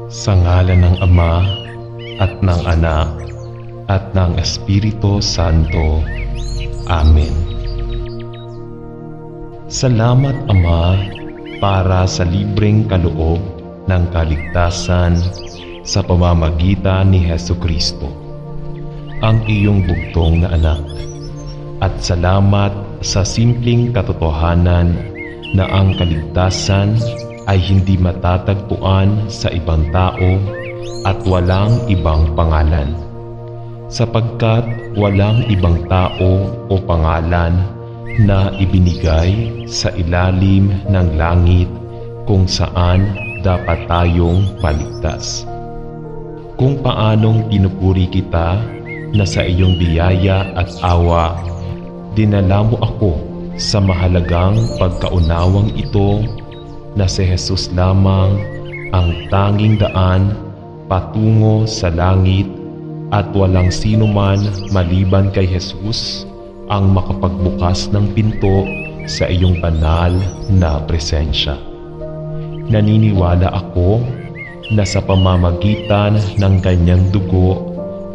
Sa ngalan ng Ama at ng Anak at ng Espiritu Santo. Amen. Salamat, Ama, para sa libreng kaloob ng kaligtasan sa pamamagitan ni Hesukristo, ang iyong bugtong na anak. At salamat sa simpleng katotohanan na ang kaligtasan ay hindi matatagpuan sa ibang tao at walang ibang pangalan, sapagkat walang ibang tao o pangalan na ibinigay sa ilalim ng langit kung saan dapat tayong paligtas. Kung paanong pinupuri kita na sa iyong biyaya at awa, dinala mo ako sa mahalagang pagkaunawang ito na si Jesus lamang ang tanging daan patungo sa langit at walang sino man maliban kay Jesus ang makapagbukas ng pinto sa iyong banal na presensya. Naniniwala ako na sa pamamagitan ng kanyang dugo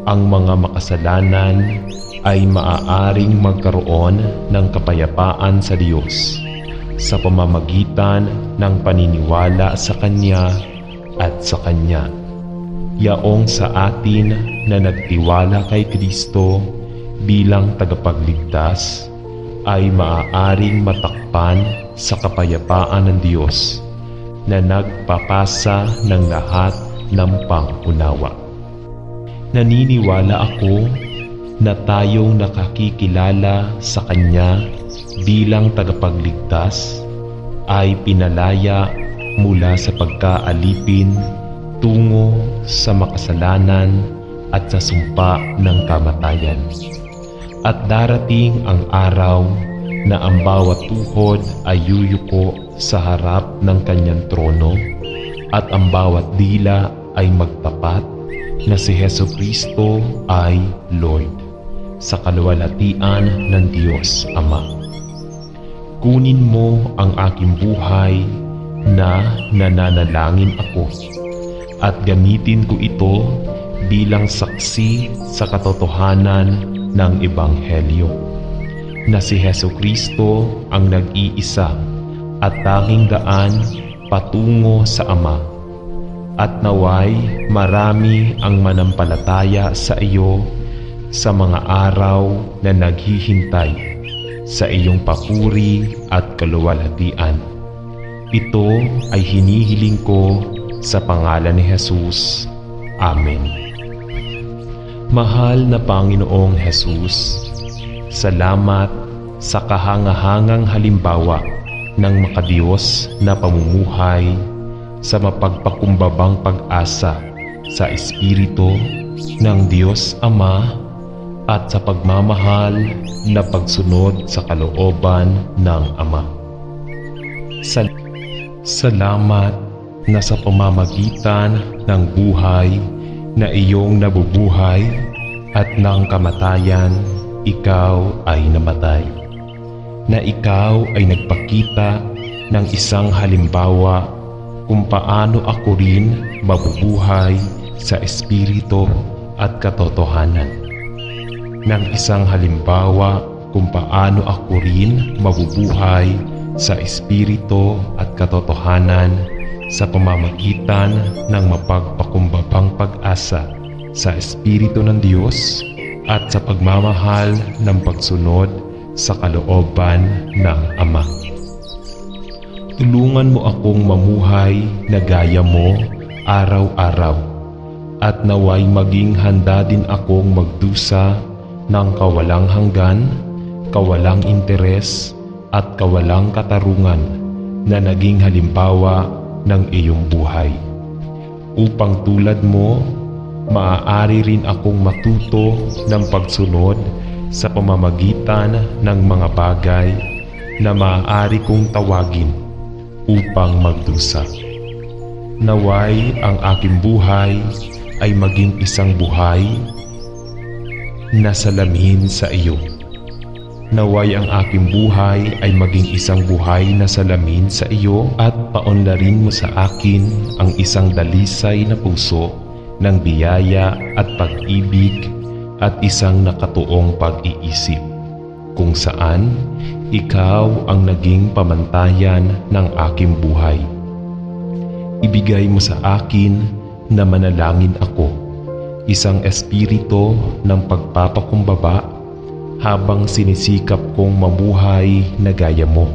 ang mga makasalanan ay maaaring magkaroon ng kapayapaan sa Diyos sa pamamagitan ng paniniwala sa Kanya at sa Kanya. Yaong sa atin na nagtiwala kay Kristo bilang tagapagligtas ay maaaring matakpan sa kapayapaan ng Diyos na nagpapasa ng lahat ng pangunawa. Naniniwala ako na tayong nakakikilala sa Kanya bilang tagapagligtas ay pinalaya mula sa pagkaalipin tungo sa makasalanan at sa sumpa ng kamatayan. At darating ang araw na ang bawat tuhod ay yuyuko sa harap ng kanyang trono at ang bawat dila ay magtapat na si Hesukristo ay Lord sa kaluwalhatian ng Diyos Ama. Kunin mo ang aking buhay na nananalangin ako at gamitin ko ito bilang saksi sa katotohanan ng Ebanghelyo na si Hesukristo ang nag-iisa at tanging daan patungo sa Ama, at naway marami ang manampalataya sa iyo sa mga araw na naghihintay sa iyong papuri at kaluwalhatian. Ito ay hinihiling ko sa pangalan ni Jesus. Amen. Mahal na Panginoong Jesus, salamat sa kahangahangang halimbawa ng makadiyos na pamumuhay sa mapagpakumbabang pag-asa sa Espiritu ng Diyos Ama at sa pagmamahal na pagsunod sa kalooban ng Ama. Salamat na sa pamamagitan ng buhay na iyong nabubuhay at ng kamatayan, ikaw ay namatay. Na ikaw ay nagpakita ng isang halimbawa kung paano ako rin mabubuhay sa Espiritu at katotohanan. Ng isang halimbawa kung paano ako rin mabubuhay sa Espiritu at katotohanan sa pamamagitan ng mapagpakumbabang pag-asa sa Espiritu ng Diyos at sa pagmamahal ng pagsunod sa kalooban ng Ama. Tulungan mo akong mamuhay na gaya mo araw-araw at naway maging handa din akong magdusa ng kawalang hanggan, kawalang interes at kawalang katarungan na naging halimbawa ng iyong buhay. Upang tulad mo, maaari rin akong matuto ng pagsunod sa pamamagitan ng mga bagay na maaari kong tawagin upang magdusa. Naway ang aking buhay ay maging isang buhay na salamin sa iyo. Naway ang aking buhay ay maging isang buhay na salamin sa iyo at paunlarin mo sa akin ang isang dalisay na puso ng biyaya at pag-ibig at isang nakatuong pag-iisip, kung saan ikaw ang naging pamantayan ng aking buhay. Ibigay mo sa akin na manalangin ako, isang espiritu ng pagpapakumbaba habang sinisikap kong mabuhay na gaya mo.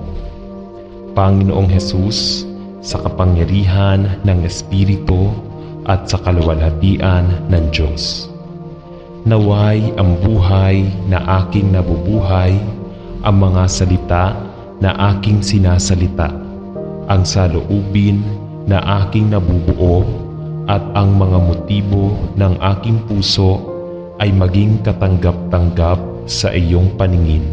Panginoong Hesus, sa kapangyarihan ng Espiritu at sa kaluwalhatian ng Diyos, naway ang buhay na aking nabubuhay, ang mga salita na aking sinasalita, ang saloobin na aking nabubuo at ang mga motibo ng aking puso ay maging katanggap-tanggap sa iyong paningin,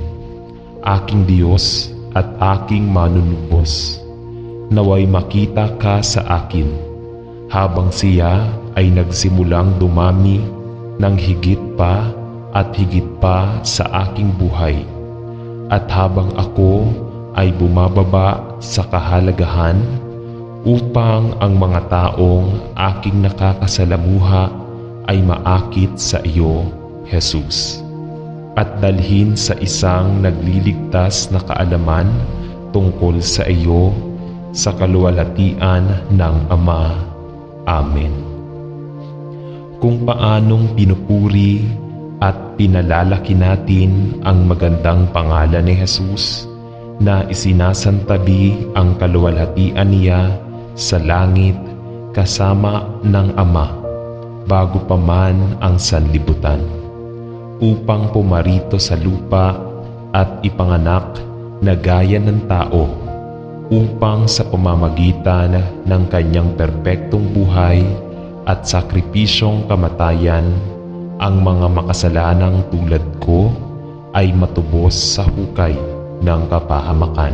aking Diyos at aking manunubos. Naway makita ka sa akin habang siya ay nagsimulang dumami ng higit pa sa aking buhay, at habang ako ay bumababa sa kahalagahan upang ang mga taong aking nakakasalamuha ay maakit sa iyo, Jesus, at dalhin sa isang nagliligtas na kaalaman tungkol sa iyo sa kaluwalhatian ng Ama. Amen. Kung paanong pinupuri at pinalalaki natin ang magandang pangalan ni Jesus na isinasantabi ang kaluwalhatian niya sa langit kasama ng Ama bago pa man ang sanlibutan, upang pumarito sa lupa at ipanganak na gaya ng tao, upang sa pamamagitan ng kanyang perpektong buhay at sakripisyong kamatayan, ang mga makasalanang tulad ko ay matubos sa hukay ng kapahamakan,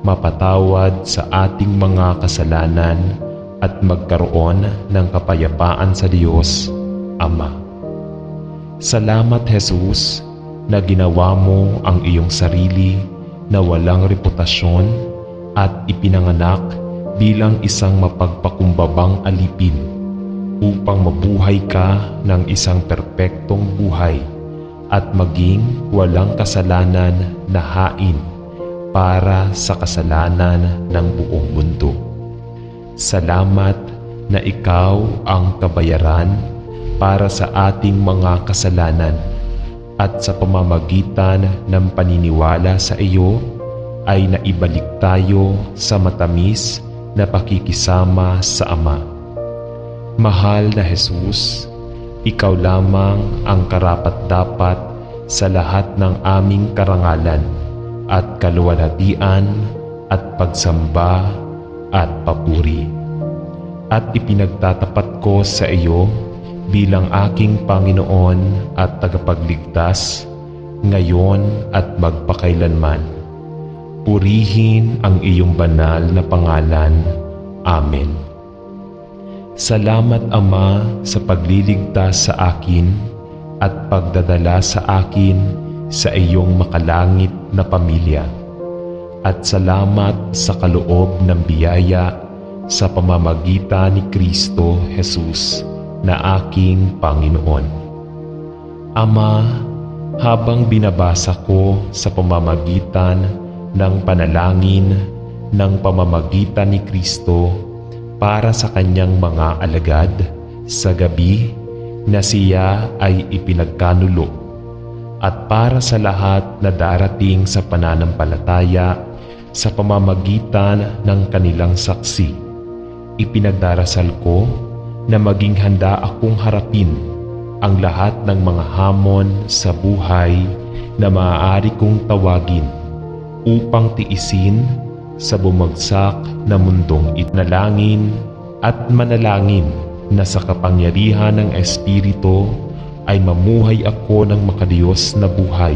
mapatawad sa ating mga kasalanan at magkaroon ng kapayapaan sa Diyos, Ama. Salamat, Jesus, na ginawa mo ang iyong sarili na walang reputasyon at ipinanganak bilang isang mapagpakumbabang alipin upang mabuhay ka ng isang perpektong buhay at maging walang kasalanan na hain para sa kasalanan ng buong mundo. Salamat na ikaw ang kabayaran para sa ating mga kasalanan, at sa pamamagitan ng paniniwala sa iyo ay naibalik tayo sa matamis na pakikisama sa Ama. Mahal na Jesus, ikaw lamang ang karapat-dapat sa lahat ng aming karangalan at kaluwalhatian at pagsamba at papuri. At ipinagtatapat ko sa iyo bilang aking Panginoon at tagapagligtas, ngayon at magpakailanman. Purihin ang iyong banal na pangalan. Amen. Salamat, Ama, sa pagliligtas sa akin at pagdadala sa akin sa iyong makalangit na pamilya. At salamat sa kaloob ng biyaya sa pamamagitan ni Kristo Jesus na aking Panginoon. Ama, habang binabasa ko sa pamamagitan ng panalangin ng pamamagitan ni Kristo para sa kanyang mga alagad sa gabi na siya ay ipinagkanulo, at para sa lahat na darating sa pananampalataya sa pamamagitan ng kanilang saksi, ipinagdarasal ko na maging handa akong harapin ang lahat ng mga hamon sa buhay na maaari kong tawagin upang tiisin sa bumagsak na mundong itinalangin at manalangin na sa kapangyarihan ng Espiritu ay mamuhay ako ng makadiyos na buhay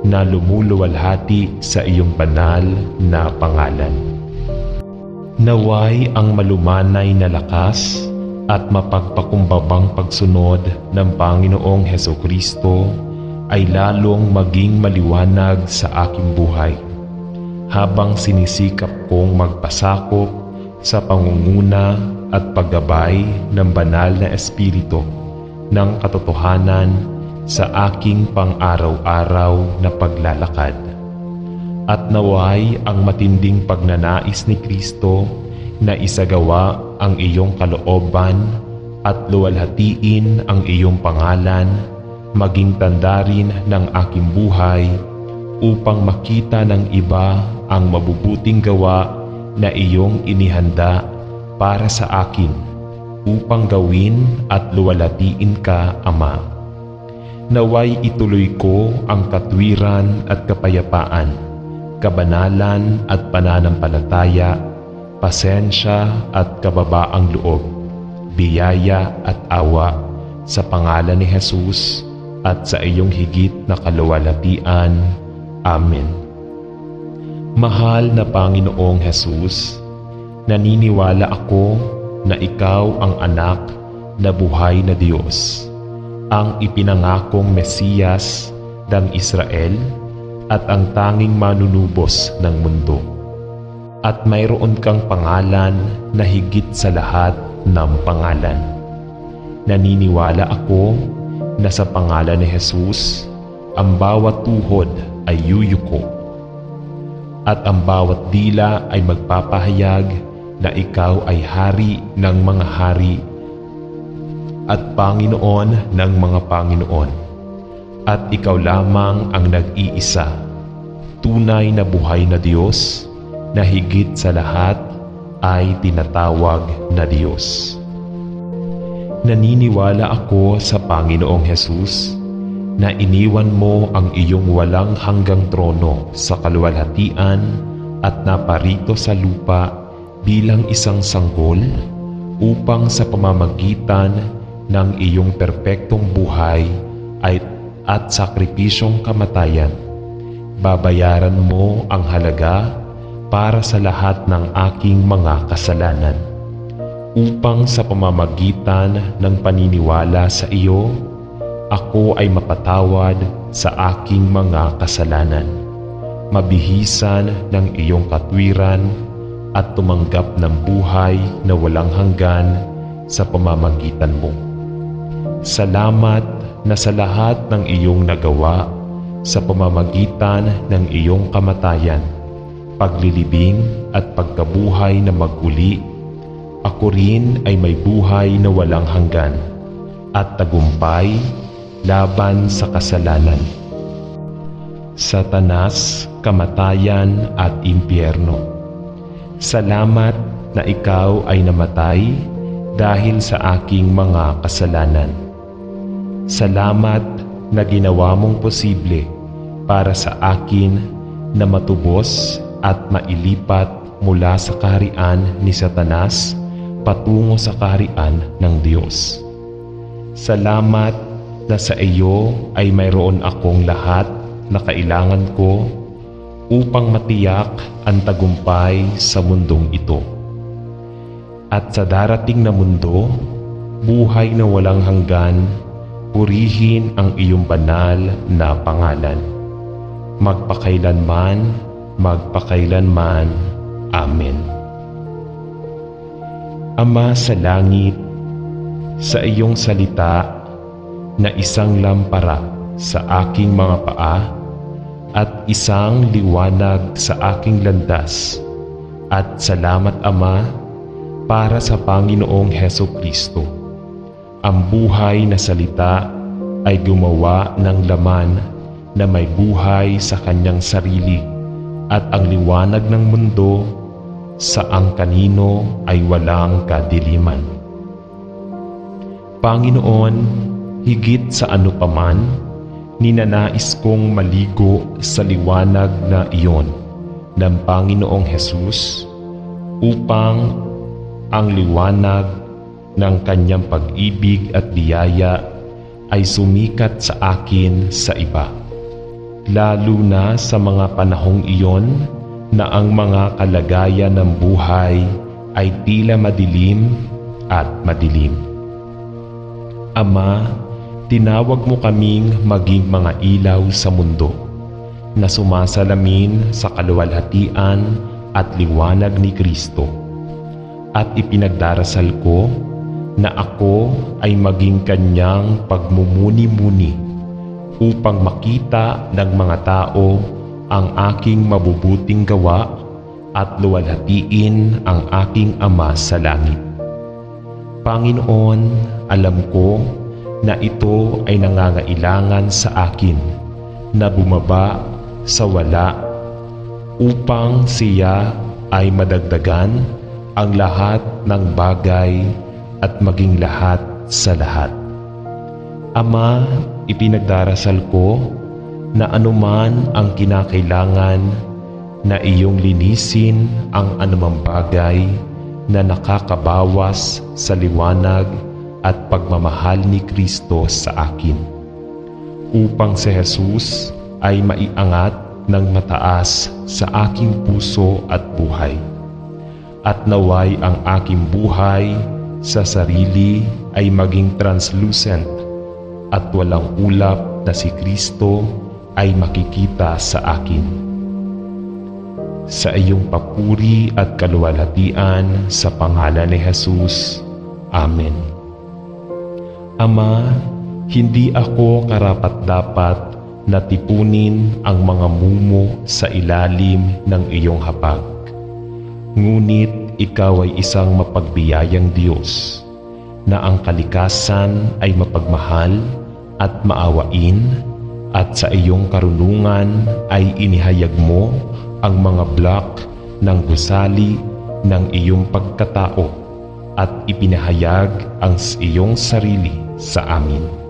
na lumuluwalhati sa iyong banal na pangalan. Naway ang malumanay na lakas at mapagpakumbabang pagsunod ng Panginoong Hesukristo ay lalong maging maliwanag sa aking buhay habang sinisikap kong magpasakop sa pangunguna at paggabay ng banal na Espiritu ng katotohanan sa aking pang-araw-araw na paglalakad. At naway ang matinding pagnanais ni Kristo na isagawa ang iyong kalooban at luwalhatiin ang iyong pangalan maging tanda rin ng aking buhay upang makita ng iba ang mabubuting gawa na iyong inihanda para sa akin upang gawin at luwalhatiin ka, Ama. Naway ituloy ko ang katwiran at kapayapaan, kabanalan at pananampalataya, pasensya at kababaang loob, biyaya at awa sa pangalan ni Jesus at sa iyong higit na kaluwalhatian. Amen. Mahal na Panginoong Jesus, naniniwala ako na Ikaw ang anak na buhay na Diyos, ang ipinangakong Mesiyas ng Israel at ang tanging manunubos ng mundo. At mayroon kang pangalan na higit sa lahat ng pangalan. Naniniwala ako na sa pangalan ni Jesus, ang bawat tuhod ay yuyuko at ang bawat dila ay magpapahayag na Ikaw ay Hari ng mga hari at Panginoon ng mga Panginoon, at Ikaw lamang ang nag-iisa, tunay na buhay na Diyos na higit sa lahat ay tinatawag na Diyos. Naniniwala ako sa Panginoong Jesus na iniwan mo ang iyong walang hanggang trono sa kaluwalhatian at naparito sa lupa bilang isang sanggol upang sa pamamagitan ng iyong perpektong buhay at sakripisyong kamatayan, babayaran mo ang halaga para sa lahat ng aking mga kasalanan, upang sa pamamagitan ng paniniwala sa iyo, ako ay mapatawad sa aking mga kasalanan, mabihisan ng iyong katwiran at tumanggap ng buhay na walang hanggan sa pamamagitan mo. Salamat na sa lahat ng iyong nagawa sa pamamagitan ng iyong kamatayan, paglilibing at pagkabuhay na mag-uli, ako rin ay may buhay na walang hanggan at tagumpay laban sa kasalanan, Satanas, kamatayan at impyerno. Salamat na ikaw ay namatay dahil sa aking mga kasalanan. Salamat na ginawa mong posible para sa akin na matubos at mailipat mula sa kaharian ni Satanas patungo sa kaharian ng Diyos. Salamat na sa iyo ay mayroon akong lahat na kailangan ko upang matiyak ang tagumpay sa mundong ito. At sa darating na mundo, buhay na walang hanggan, purihin ang iyong banal na pangalan. Magpakailanman, magpakailanman. Amen. Ama sa langit, sa iyong salita na isang lampara sa aking mga paa at isang liwanag sa aking landas, at salamat Ama para sa Panginoong Hesukristo. Ang buhay na salita ay gumawa ng laman na may buhay sa kanyang sarili, at ang liwanag ng mundo sa ang kanino ay walang kadiliman. Panginoon, higit sa ano paman, ninanais kong maligo sa liwanag na iyon ng Panginoong Hesus upang ang liwanag ng kanyang pag-ibig at biyaya ay sumikat sa akin sa iba, lalo na sa mga panahong iyon na ang mga kalagayan ng buhay ay tila madilim at madilim. Ama, tinawag mo kaming maging mga ilaw sa mundo na sumasalamin sa kaluwalhatian at liwanag ni Kristo. At ipinagdarasal ko na ako ay maging kanyang pagmumuni-muni upang makita ng mga tao ang aking mabubuting gawa at luwalhatiin ang aking Ama sa langit. Panginoon, alam ko na ito ay nangangailangan sa akin na bumaba sa wala upang siya ay madagdagan ang lahat ng bagay at maging lahat sa lahat. Ama, ipinagdarasal ko na anuman ang kinakailangan na iyong linisin ang anumang bagay na nakakabawas sa liwanag at pagmamahal ni Kristo sa akin, upang si Jesus ay maiangat ng mataas sa aking puso at buhay. At naway ang aking buhay sa sarili ay maging translucent at walang ulap na si Kristo ay makikita sa akin. Sa iyong papuri at kaluwalhatian sa pangalan ni Jesus. Amen. Ama, hindi ako karapat-dapat na tipunin ang mga mumo sa ilalim ng iyong hapag. Ngunit ikaw ay isang mapagbiyayang Diyos na ang kalikasan ay mapagmahal at maawain, at sa iyong karunungan ay inihayag mo ang mga blak ng gusali ng iyong pagkatao at ipinahayag ang iyong sarili sa amin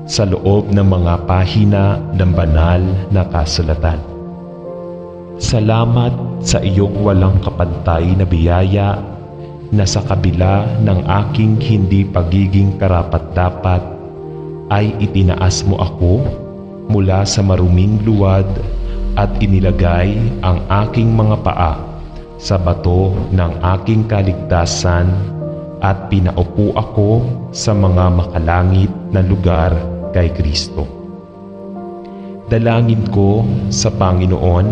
sa loob ng mga pahina ng banal na kasulatan. Salamat sa iyong walang kapantay na biyaya na sa kabila ng aking hindi pagiging karapat-dapat ay itinaas mo ako mula sa maruming luwad at inilagay ang aking mga paa sa bato ng aking kaligtasan at pinaupo ako sa mga makalangit na lugar kay Kristo. Dalangin ko sa Panginoon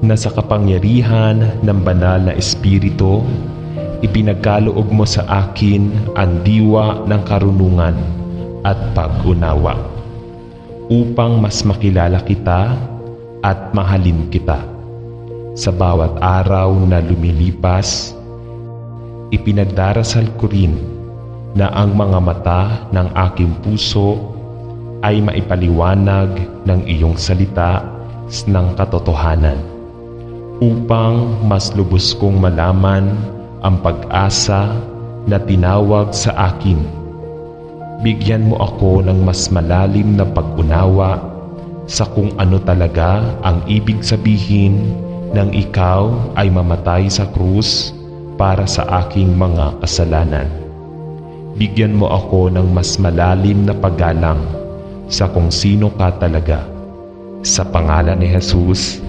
na sa kapangyarihan ng banal na Espiritu, ipinagkaloob mo sa akin ang diwa ng karunungan at pag-unawa, upang mas makilala kita at mahalin kita. Sa bawat araw na lumilipas, ipinagdarasal ko rin na ang mga mata ng aking puso ay maipaliwanag ng iyong salita ng katotohanan, upang mas lubos kong malaman ang pag-asa na tinawag sa akin. Bigyan mo ako ng mas malalim na pag-unawa sa kung ano talaga ang ibig sabihin ng ikaw ay mamatay sa krus para sa aking mga kasalanan. Bigyan mo ako ng mas malalim na paggalang sa kung sino ka talaga. Sa pangalan ni Jesus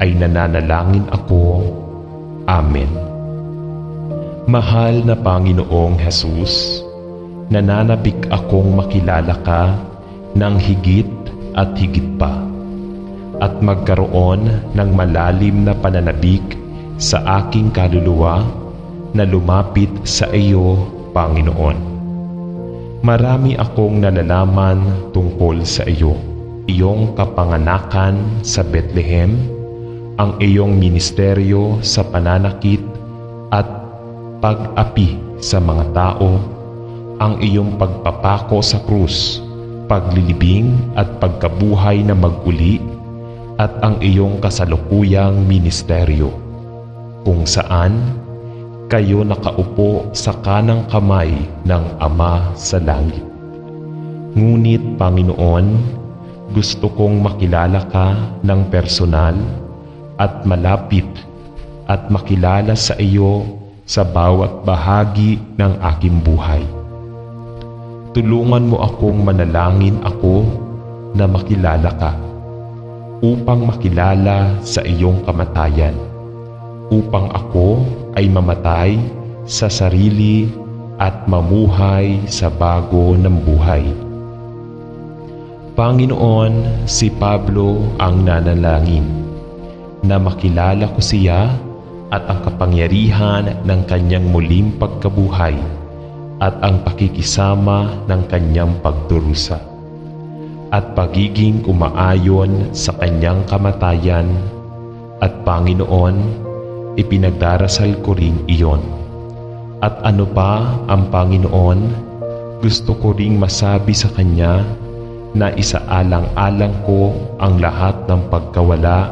ay nananalangin ako. Amen. Mahal na Panginoong Jesus, nananabik akong makilala ka ng higit at higit pa, at magkaroon ng malalim na pananabik sa aking kaluluwa na lumapit sa iyo, Panginoon. Marami akong nalalaman tungkol sa iyo, iyong kapanganakan sa Bethlehem, ang iyong ministeryo sa pananakit at pag-api sa mga tao, ang iyong pagpapako sa krus, paglilibing at pagkabuhay na mag-uli, at ang iyong kasalukuyang ministeryo, kung saan kayo nakaupo sa kanang kamay ng Ama sa langit. Ngunit, Panginoon, gusto kong makilala ka ng personal at malapit at makilala sa iyo sa bawat bahagi ng aking buhay. Tulungan mo akong manalangin ako na makilala ka, upang makilala sa iyong kamatayan, upang ako ay mamatay sa sarili at mamuhay sa bago ng buhay. Panginoon, si Pablo ang nanalangin na makilala ko siya at ang kapangyarihan ng kanyang muling pagkabuhay at ang pakikisama ng kanyang pagdurusa at pagiging umaayon sa kanyang kamatayan. At Panginoon, ipinagdarasal ko rin iyon. At ano pa ang Panginoon, gusto ko ring masabi sa Kanya na isaalang-alang ko ang lahat ng pagkawala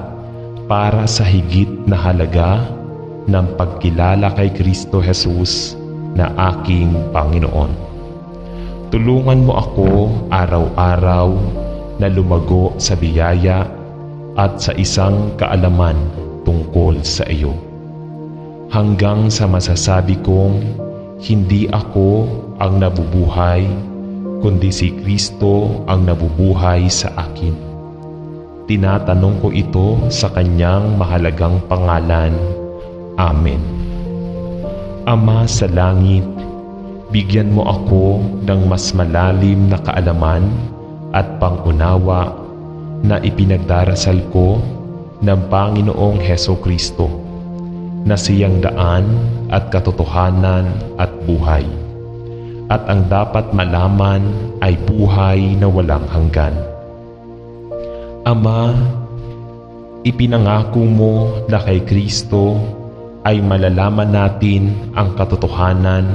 para sa higit na halaga ng pagkilala kay Kristo Jesus na aking Panginoon. Tulungan mo ako araw-araw na lumago sa biyaya at sa isang kaalaman tungkol sa iyo, hanggang sa masasabi kong hindi ako ang nabubuhay, kundi si Kristo ang nabubuhay sa akin. Tinatanong ko ito sa kanyang mahalagang pangalan. Amen. Ama sa langit, bigyan mo ako ng mas malalim na kaalaman at pangunawa na ipinagdarasal ko ng Panginoong Hesukristo, na siyang daan at katotohanan at buhay, at ang dapat malaman ay buhay na walang hanggan. Ama, ipinangako mo na kay Kristo ay malalaman natin ang katotohanan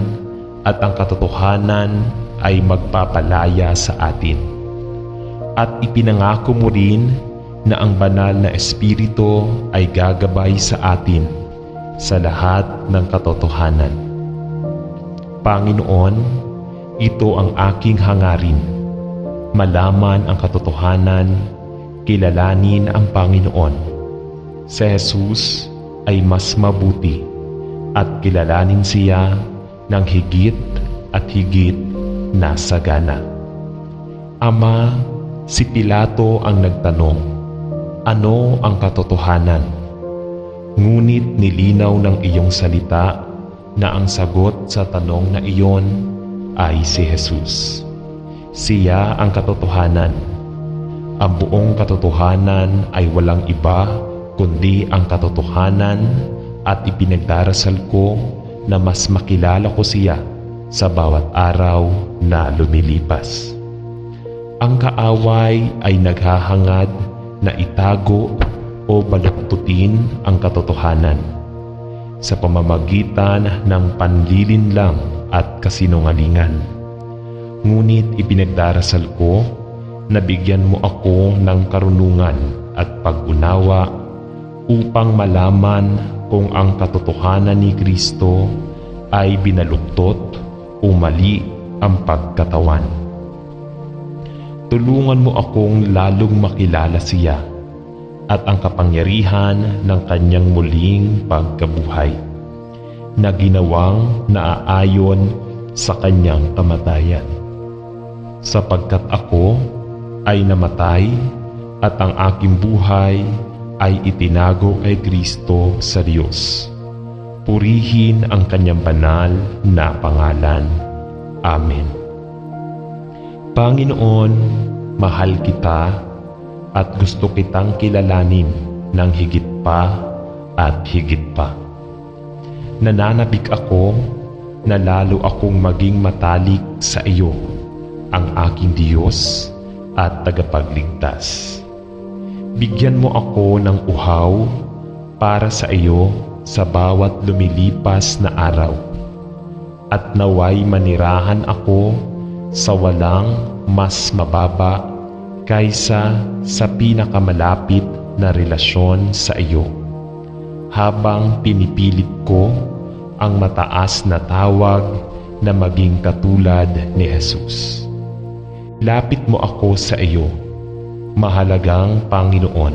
at ang katotohanan ay magpapalaya sa atin. At ipinangako mo rin na ang banal na Espiritu ay gagabay sa atin sa lahat ng katotohanan. Panginoon, ito ang aking hangarin, malaman ang katotohanan, kilalanin ang Panginoon. Si Jesus ay mas mabuti at kilalanin siya ng higit at higit na sagana. Ama, si Pilato ang nagtanong, ano ang katotohanan? Ngunit nilinaw ng iyong salita na ang sagot sa tanong na iyon ay si Jesus. Siya ang katotohanan. Ang buong katotohanan ay walang iba kundi ang katotohanan, at ipinagdarasal ko na mas makilala ko siya sa bawat araw na lumilipas. Ang kaaway ay naghahangad na itago o baluktutin ang katotohanan sa pamamagitan ng panlilinlang at kasinungalingan. Ngunit ipinagdarasal ko na bigyan mo ako ng karunungan at pag-unawa upang malaman kung ang katotohanan ni Kristo ay binaluktot o mali ang pagkatawan. Tulungan mo akong lalong makilala siya at ang kapangyarihan ng kanyang muling pagkabuhay na ginawang naaayon sa kanyang kamatayan. Sapagkat ako ay namatay at ang aking buhay ay itinago kay Kristo sa Diyos. Purihin ang kanyang banal na pangalan. Amen. Panginoon, mahal kita at gusto kitang kilalanin ng higit pa at higit pa. Nananabik ako na lalo akong maging matalik sa iyo, ang aking Diyos at tagapagligtas. Bigyan mo ako ng uhaw para sa iyo sa bawat lumilipas na araw, at naway manirahan ako sa walang mas mababa kaysa sa pinakamalapit na relasyon sa iyo, habang pinipilit ko ang mataas na tawag na maging katulad ni Jesus. Lapit mo ako sa iyo, mahalagang Panginoon,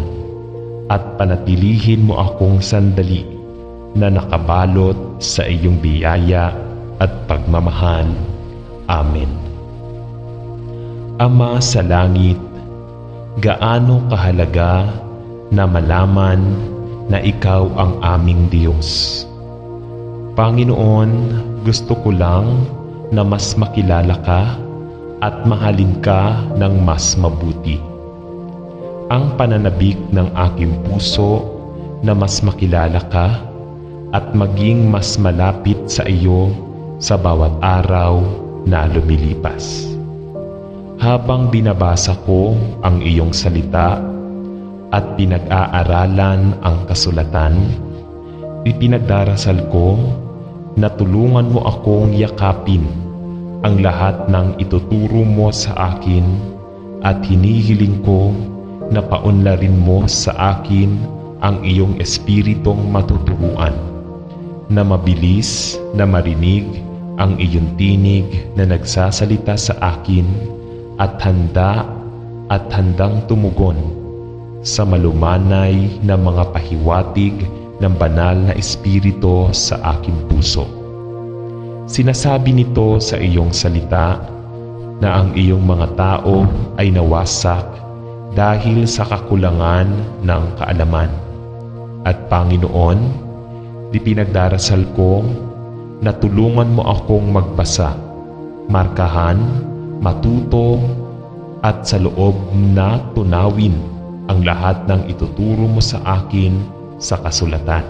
at panatilihin mo akong sandali na nakabalot sa iyong biyaya at pagmamahal. Amen. Ama sa langit, gaano kahalaga na malaman na ikaw ang aming Diyos. Panginoon, gusto ko lang na mas makilala ka at mahalin ka ng mas mabuti. Ang pananabik ng aking puso na mas makilala ka at maging mas malapit sa iyo sa bawat araw na lumilipas. Habang binabasa ko ang iyong salita at pinag-aaralan ang kasulatan, ipinagdarasal ko na tulungan mo akong yakapin ang lahat ng ituturo mo sa akin at hinihiling ko na paunlarin mo sa akin ang iyong espiritong matuturuan, na mabilis na marinig ang iyong tinig na nagsasalita sa akin at handang tumugon sa malumanay na mga pahiwatig ng banal na espiritu sa aking puso. Sinasabi nito sa iyong salita na ang iyong mga tao ay nawasak dahil sa kakulangan ng kaalaman. At Panginoon, pinagdarasal ko na tulungan mo akong magbasa, markahan, matuto at sa loob na tunawin ang lahat ng ituturo mo sa akin sa kasulatan.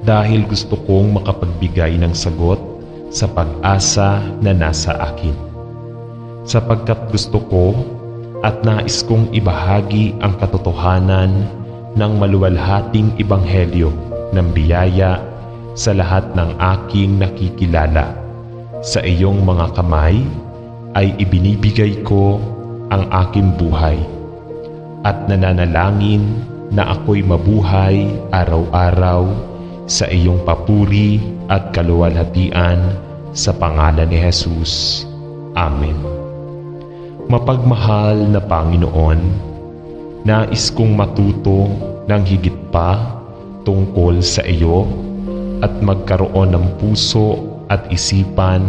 Dahil gusto kong makapagbigay ng sagot sa pag-asa na nasa akin. Sapagkat gusto ko at nais kong ibahagi ang katotohanan ng maluwalhating ebanghelyo ng biyaya sa lahat ng aking nakikilala. Sa iyong mga kamay ay ibinibigay ko ang aking buhay at nananalangin na ako'y mabuhay araw-araw sa iyong papuri at kaluwalhatian sa pangalan ni Jesus. Amen. Mapagmahal na Panginoon, nais kong matuto ng higit pa tungkol sa iyo at magkaroon ng puso at isipan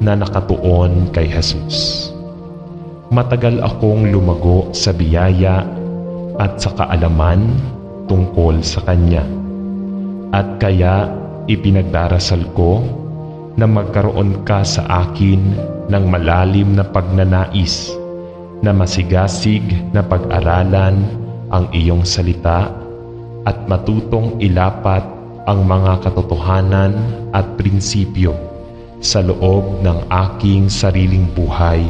na nakatuon kay Jesus. Matagal akong lumago sa biyaya at sa kaalaman tungkol sa Kanya. At kaya ipinagdarasal ko na magkaroon ka sa akin ng malalim na pagnanais na masigasig na pag-aralan ang iyong salita at matutong ilapat ang mga katotohanan at prinsipyo sa loob ng aking sariling buhay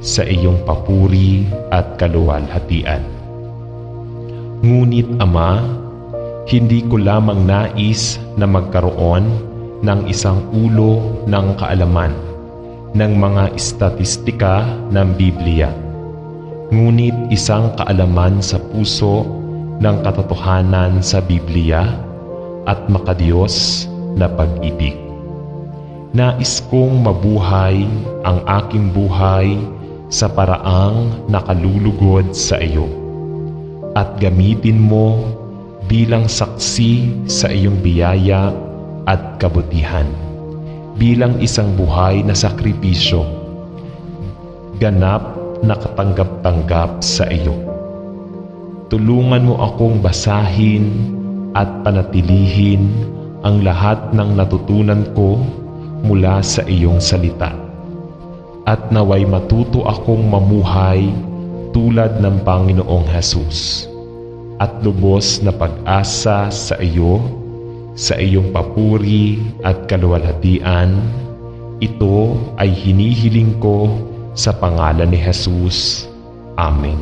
sa iyong papuri at kaluwalhatian. Ngunit Ama, hindi ko lamang nais na magkaroon ng isang ulo ng kaalaman ng mga istatistika ng Biblia, ngunit isang kaalaman sa puso ng katotohanan sa Biblia at makadiyos na pag-ibig. Nais kong mabuhay ang aking buhay sa paraang nakalulugod sa iyo at gamitin mo bilang saksi sa iyong biyaya at kabutihan, bilang isang buhay na sakripisyo, ganap na katanggap-tanggap sa iyo. Tulungan mo akong basahin at panatilihin ang lahat ng natutunan ko mula sa iyong salita. At naway matuto akong mamuhay tulad ng Panginoong Jesus at lubos na pag-asa sa iyo, sa iyong papuri at kaluwalhatian. Ito ay hinihiling ko sa pangalan ni Jesus. Amen.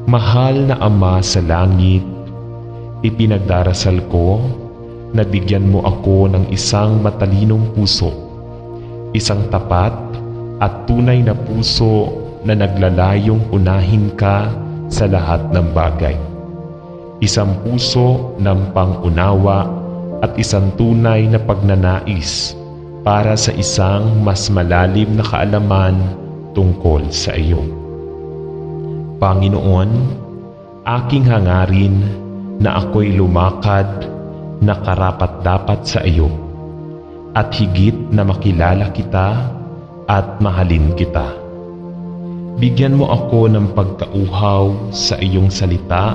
Mahal na Ama sa langit, ipinagdarasal ko na bigyan mo ako ng isang matalinong puso, isang tapat at tunay na puso na naglalayong unahin ka sa lahat ng bagay. Isang puso ng pang-unawa at isang tunay na pagnanais para sa isang mas malalim na kaalaman tungkol sa iyo. Panginoon, aking hangarin na ako'y lumakad na karapat-dapat sa iyo at higit na makilala kita at mahalin kita. Bigyan mo ako ng pagkauhaw sa iyong salita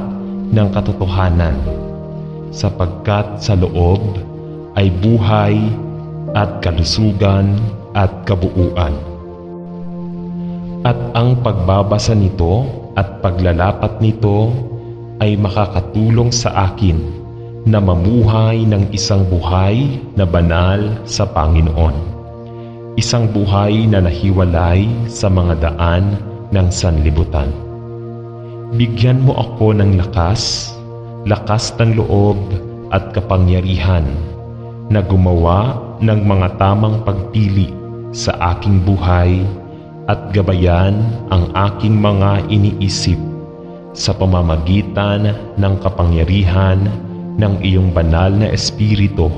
ng katotohanan, sapagkat sa loob ay buhay at kalusugan at kabuuan. At ang pagbabasa nito at paglalapat nito ay makakatulong sa akin na mamuhay ng isang buhay na banal sa Panginoon. Isang buhay na nahiwalay sa mga daan ng sanlibutan. Bigyan mo ako ng lakas ng loob at kapangyarihan na gumawa ng mga tamang pagpili sa aking buhay at gabayan ang aking mga iniisip sa pamamagitan ng kapangyarihan ng iyong banal na Espiritu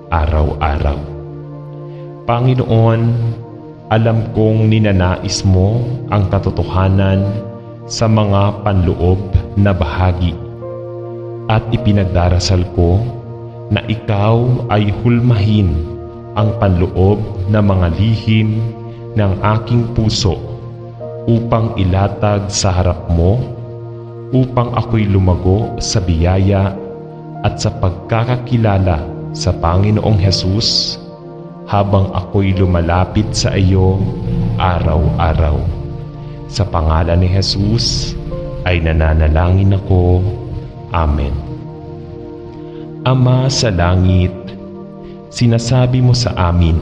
araw-araw. Panginoon, alam kong ninanais mo ang katotohanan sa mga panloob na bahagi at ipinagdarasal ko na ikaw ay hulmahin ang panloob na mga lihim ng aking puso upang ilatag sa harap mo, upang ako'y lumago sa biyaya at sa pagkakakilala sa Panginoong Hesus habang ako'y lumalapit sa iyo araw-araw. Sa pangalan ni Hesus ay nananalangin ako. Amen. Ama sa langit, sinasabi mo sa amin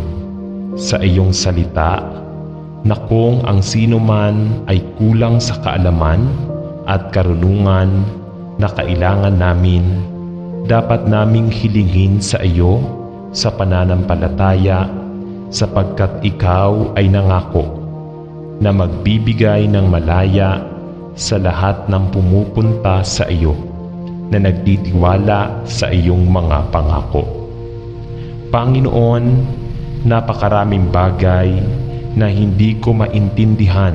sa iyong salita na kung ang sino man ay kulang sa kaalaman at karunungan na kailangan namin, dapat naming hilingin sa iyo sa pananampalataya sapagkat ikaw ay nangako na magbibigay ng malaya sa lahat ng pumupunta sa iyo na nagtitiwala sa iyong mga pangako. Panginoon, napakaraming bagay na hindi ko maintindihan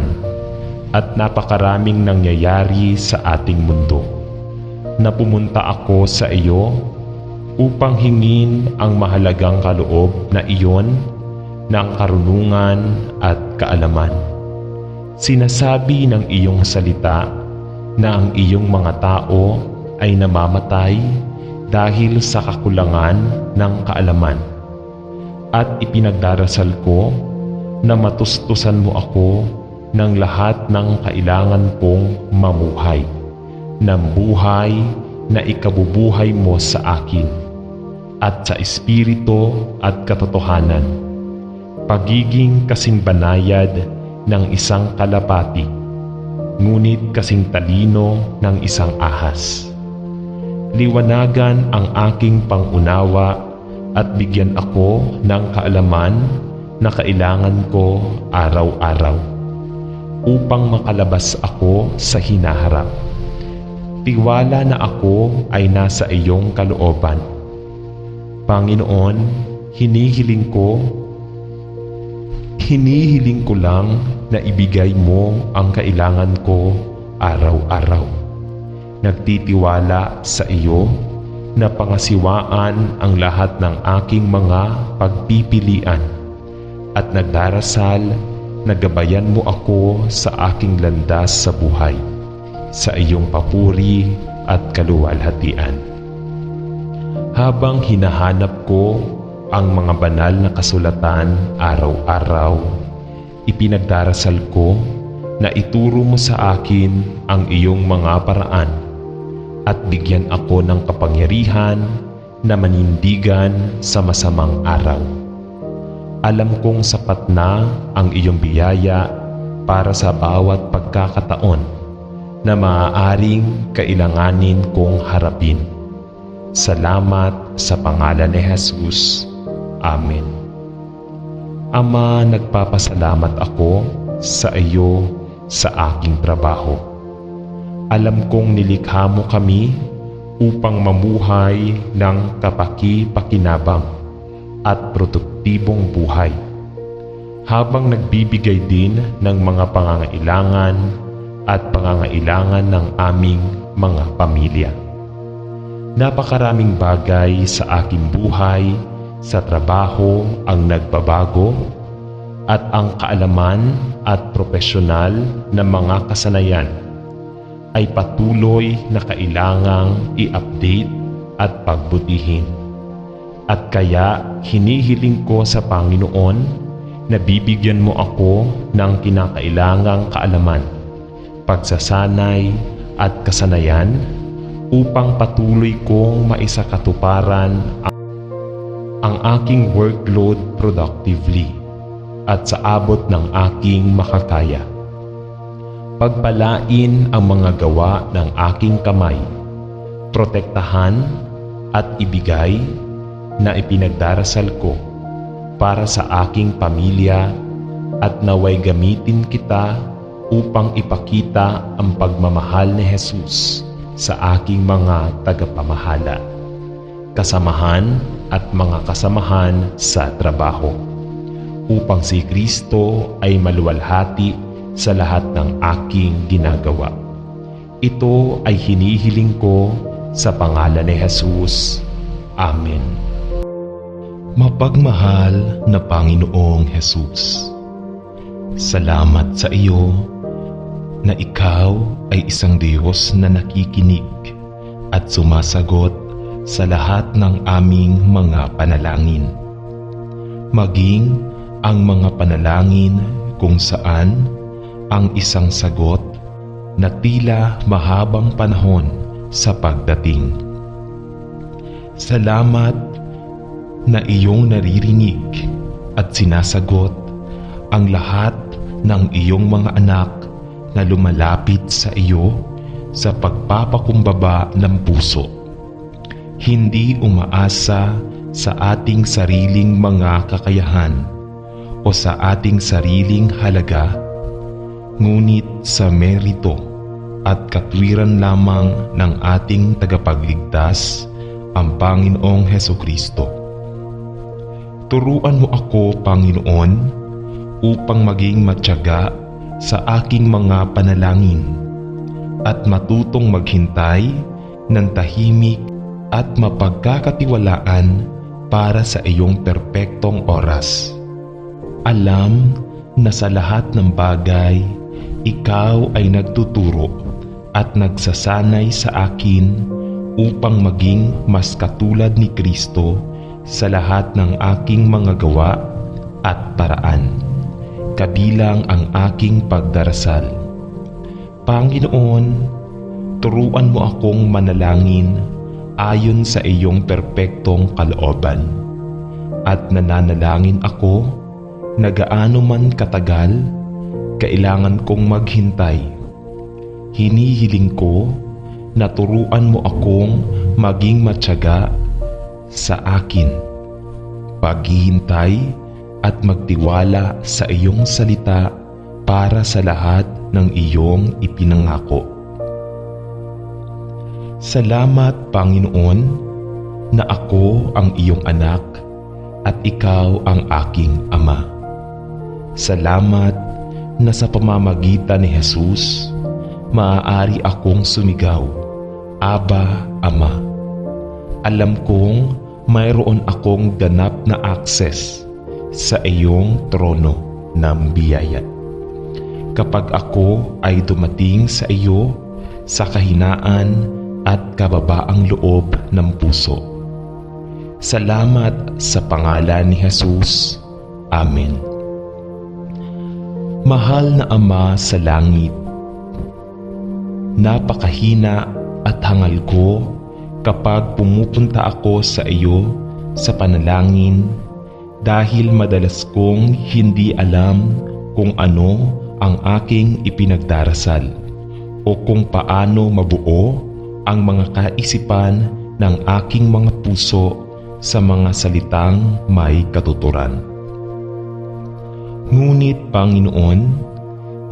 at napakaraming nangyayari sa ating mundo na pumunta ako sa iyo upang hingin ang mahalagang kaloob na iyon ng karunungan at kaalaman. Sinasabi ng iyong salita na ang iyong mga tao ay namamatay dahil sa kakulangan ng kaalaman. At ipinagdarasal ko na matustusan mo ako ng lahat ng kailangan kong mamuhay, ng buhay na ikabubuhay mo sa akin, at sa espiritu at katotohanan, pagiging kasing banayad ng isang kalapati, ngunit kasing talino ng isang ahas. Liwanagan ang aking pangunawa at bigyan ako ng kaalaman na kailangan ko araw-araw upang makalabas ako sa hinaharap. Tiwala na ako ay nasa iyong kalooban. Panginoon, hinihiling ko lang na ibigay mo ang kailangan ko araw-araw. Nagtitiwala sa iyo na pangasiwaan ang lahat ng aking mga pagpipilian at nagdarasal na gabayan mo ako sa aking landas sa buhay, sa iyong papuri at kaluwalhatian. Habang hinahanap ko ang mga banal na kasulatan araw-araw, ipinagdarasal ko na ituro mo sa akin ang iyong mga paraan at bigyan ako ng kapangyarihan na manindigan sa masamang araw. Alam kong sapat na ang iyong biyaya para sa bawat pagkakataon na maaaring kailanganin kong harapin. Salamat sa pangalan ni Jesus. Amen. Ama, nagpapasalamat ako sa iyo sa aking trabaho. Alam kong nilikha mo kami upang mamuhay ng kapaki-pakinabang at produktibong buhay, habang nagbibigay din ng mga pangangailangan at pangangailangan ng aming mga pamilya. Napakaraming bagay sa aking buhay sa trabaho ang nagbabago at ang kaalaman at profesional na mga kasanayan ay patuloy na kailangang i-update at pagbutihin. At kaya hinihiling ko sa Panginoon na bibigyan mo ako ng kinakailangang kaalaman, pagsasanay at kasanayan upang patuloy kong maisakatuparan ang aking workload productively at sa abot ng aking makakaya. Pagpalain ang mga gawa ng aking kamay, protektahan at ibigay na ipinagdarasal ko para sa aking pamilya at naway gamitin kita upang ipakita ang pagmamahal ni Jesus sa aking mga tagapamahala, kasamahan at mga kasamahan sa trabaho, upang si Kristo ay maluwalhati sa lahat ng aking ginagawa. Ito ay hinihiling ko sa pangalan ni Jesus. Amen. Mapagmahal na Panginoong Jesus, salamat sa iyo na ikaw ay isang Diyos na nakikinig at sumasagot sa lahat ng aming mga panalangin. Maging ang mga panalangin kung saan ang isang sagot na tila mahabang panahon sa pagdating. Salamat na iyong naririnig at sinasagot ang lahat ng iyong mga anak na lumalapit sa iyo sa pagpapakumbaba ng puso. Hindi umaasa sa ating sariling mga kakayahan o sa ating sariling halaga, ngunit sa merito at katwiran lamang ng ating tagapagligtas, ang Panginoong Hesukristo. Turuan mo ako, Panginoon, upang maging matyaga sa aking mga panalangin at matutong maghintay ng tahimik at mapagkakatiwalaan para sa iyong perpektong oras. Alam na sa lahat ng bagay, ikaw ay nagtuturo at nagsasanay sa akin upang maging mas katulad ni Kristo sa lahat ng aking mga gawa at paraan, kabilang ang aking pagdarasal. Panginoon, turuan mo akong manalangin ayon sa iyong perpektong kalooban, at nananalangin ako na gaano man katagal kailangan kong maghintay. Hinihiling ko na turuan mo akong maging matyaga sa akin paghihintay at magtiwala sa iyong salita para sa lahat ng iyong ipinangako. Salamat, Panginoon, na ako ang iyong anak at ikaw ang aking ama. Salamat na sa pamamagitan ni Jesus, maaari akong sumigaw, Aba, Ama. Alam kong mayroon akong ganap na access sa iyong trono ng biyaya. Kapag ako ay dumating sa iyo sa kahinaan at kababaang loob ng puso. Salamat sa pangalan ni Jesus. Amen. Mahal na Ama sa langit, napakahina at hangal ko kapag pumupunta ako sa iyo sa panalangin dahil madalas kong hindi alam kung ano ang aking ipinagdarasal o kung paano mabuo ang mga kaisipan ng aking mga puso sa mga salitang may katuturan. Ngunit Panginoon,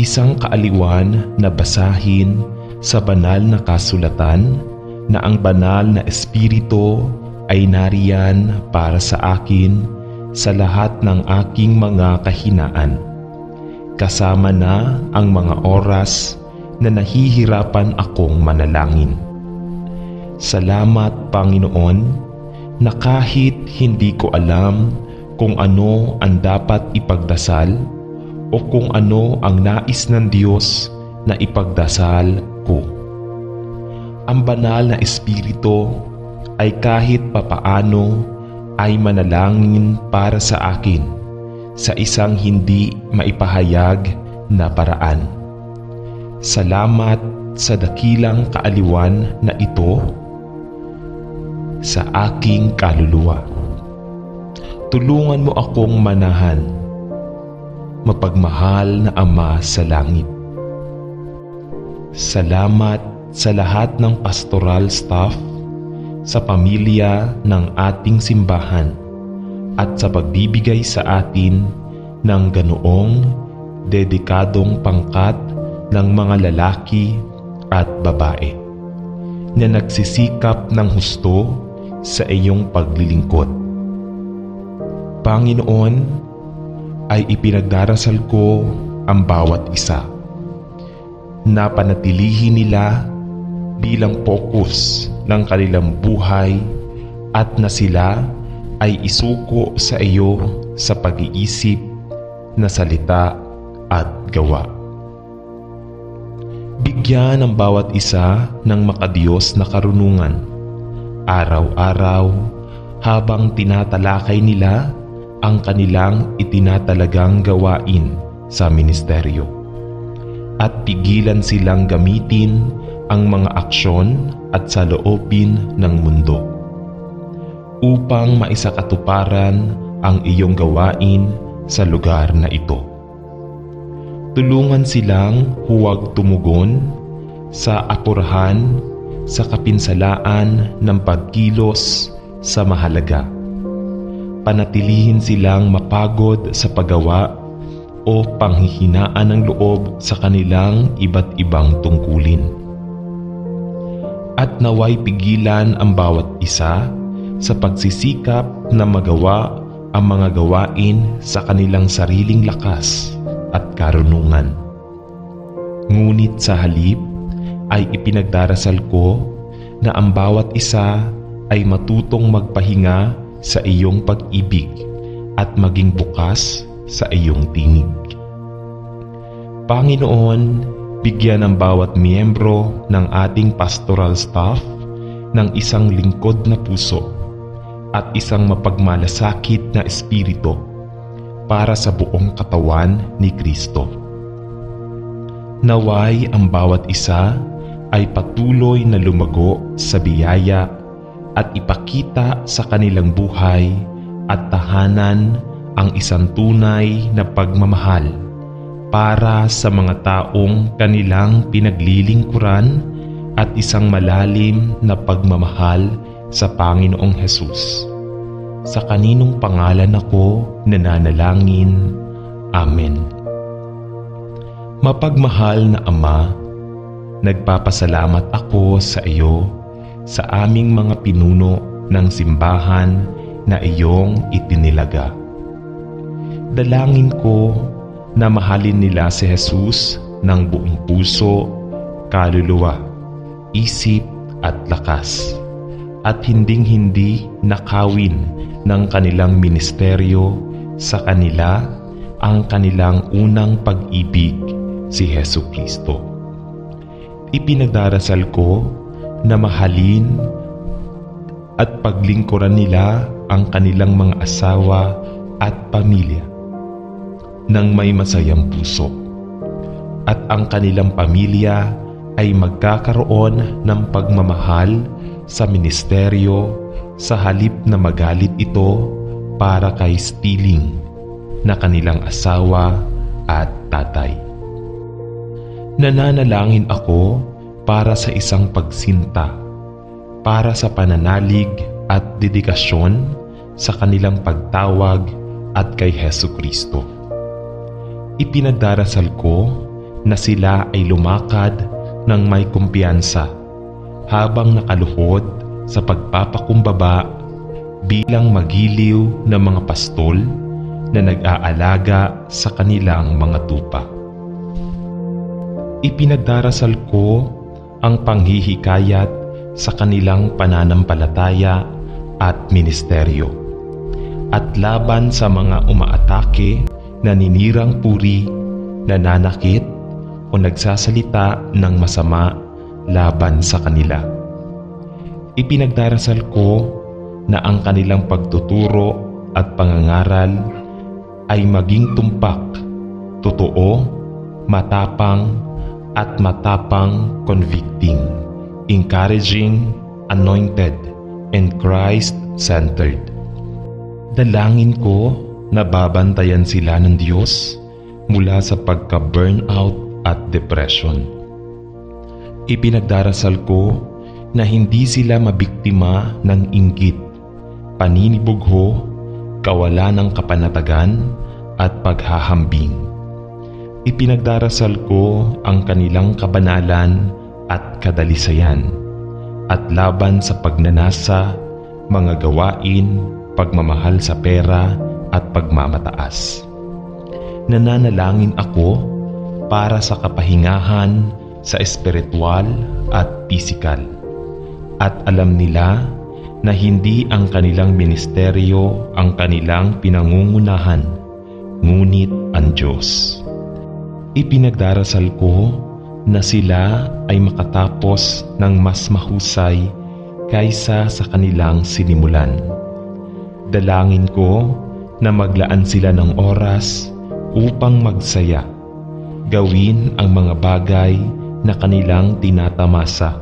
isang kaaliwan na basahin sa banal na kasulatan na ang banal na Espiritu ay nariyan para sa akin sa lahat ng aking mga kahinaan, kasama na ang mga oras na nahihirapan akong manalangin. Salamat, Panginoon, na kahit hindi ko alam kung ano ang dapat ipagdasal o kung ano ang nais ng Diyos na ipagdasal ko, ang banal na Espiritu ay kahit papaano ay manalangin para sa akin sa isang hindi maipahayag na paraan. Salamat sa dakilang kaaliwan na ito sa aking kaluluwa. Tulungan mo akong manahan, mapagmahal na Ama sa langit. Salamat sa lahat ng pastoral staff, sa pamilya ng ating simbahan, at sa pagbibigay sa atin ng ganoong dedikadong pangkat ng mga lalaki at babae na nagsisikap ng husto sa iyong paglilingkod. Panginoon, ay ipinagdarasal ko ang bawat isa na panatilihin nila bilang focus ng kanilang buhay at na sila ay isuko sa iyo sa pag-iisip na salita at gawa. Bigyan ang bawat isa ng makadiyos na karunungan araw-araw habang tinatalakay nila ang kanilang itinatalagang gawain sa ministeryo, at pigilan silang gamitin ang mga aksyon at saloobin ng mundo upang maisakatuparan ang iyong gawain sa lugar na ito. Tulungan silang huwag tumugon sa apurahan sa kapinsalaan ng pagkilos sa mahalaga. Panatilihin silang mapagod sa paggawa o panghihinaan ng loob sa kanilang iba't ibang tungkulin. At naway pigilan ang bawat isa sa pagsisikap na magawa ang mga gawain sa kanilang sariling lakas at karunungan. Ngunit sa halip ay ipinagdarasal ko na ang bawat isa ay matutong magpahinga sa iyong pag-ibig at maging bukas sa iyong tinig. Panginoon, bigyan ang bawat miyembro ng ating pastoral staff ng isang lingkod na puso at isang mapagmalasakit na espiritu para sa buong katawan ni Kristo. Naway ang bawat isa ay patuloy na lumago sa biyaya at ipakita sa kanilang buhay at tahanan ang isang tunay na pagmamahal para sa mga taong kanilang pinaglilingkuran at isang malalim na pagmamahal sa Panginoong Hesus. Sa kaninong pangalan ako nananalangin. Amen. Mapagmahal na Ama, nagpapasalamat ako sa iyo sa aming mga pinuno ng simbahan na iyong itinilaga. Dalangin ko na mahalin nila si Jesus ng buong puso, kaluluwa, isip at lakas, at hinding-hindi nakawin ng kanilang ministeryo sa kanila ang kanilang unang pag-ibig, si Jesucristo. Ipinagdarasal ko na mahalin at paglingkuran nila ang kanilang mga asawa at pamilya ng may masayang puso, at ang kanilang pamilya ay magkakaroon ng pagmamahal sa ministeryo sa halip na magalit ito para kay stiling na kanilang asawa at tatay. Nananalangin ako para sa isang pagsinta, para sa pananalig at dedikasyon sa kanilang pagtawag at kay Jesucristo. Ipinagdarasal ko na sila ay lumakad ng may kumpiyansa habang nakaluhod sa pagpapakumbaba bilang magiliw na mga pastol na nag-aalaga sa kanilang mga tupa. Ipinagdarasal ko ang panghihikayat sa kanilang pananampalataya at ministeryo, at laban sa mga umaatake na ninirang puri, nananakit o nagsasalita ng masama laban sa kanila. Ipinagdarasal ko na ang kanilang pagtuturo at pangangaral ay maging tumpak, totoo, matapang convicting, encouraging, anointed, and Christ-centered. Dalangin ko na babantayan sila ng Diyos mula sa pagka-burnout at depression. Ipinagdarasal ko na hindi sila mabiktima ng inggit, paninibugho, kawalan ng kapanatagan at paghahambing. Ipinagdarasal ko ang kanilang kabanalan at kadalisayan at laban sa pagnanasa, mga gawain, pagmamahal sa pera at pagmamataas. Nananalangin ako para sa kapahingahan sa espiritual at pisikal, at alam nila na hindi ang kanilang ministeryo ang kanilang pinangungunahan, ngunit ang Diyos. Ipinagdarasal ko na sila ay makatapos ng mas mahusay kaysa sa kanilang sinimulan. Dalangin ko na maglaan sila ng oras upang magsaya, gawin ang mga bagay na kanilang tinatamasa,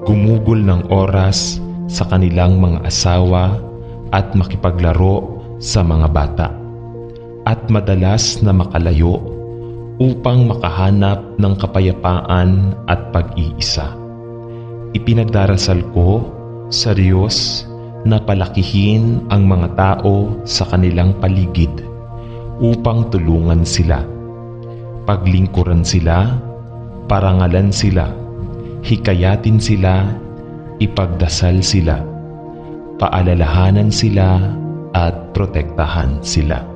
gumugol ng oras sa kanilang mga asawa at makipaglaro sa mga bata, at madalas na makalayo upang makahanap ng kapayapaan at pag-iisa. Ipinagdarasal ko sa Diyos na palakihin ang mga tao sa kanilang paligid upang tulungan sila, paglingkuran sila, parangalan sila, hikayatin sila, ipagdasal sila, paalalahanan sila at protektahan sila.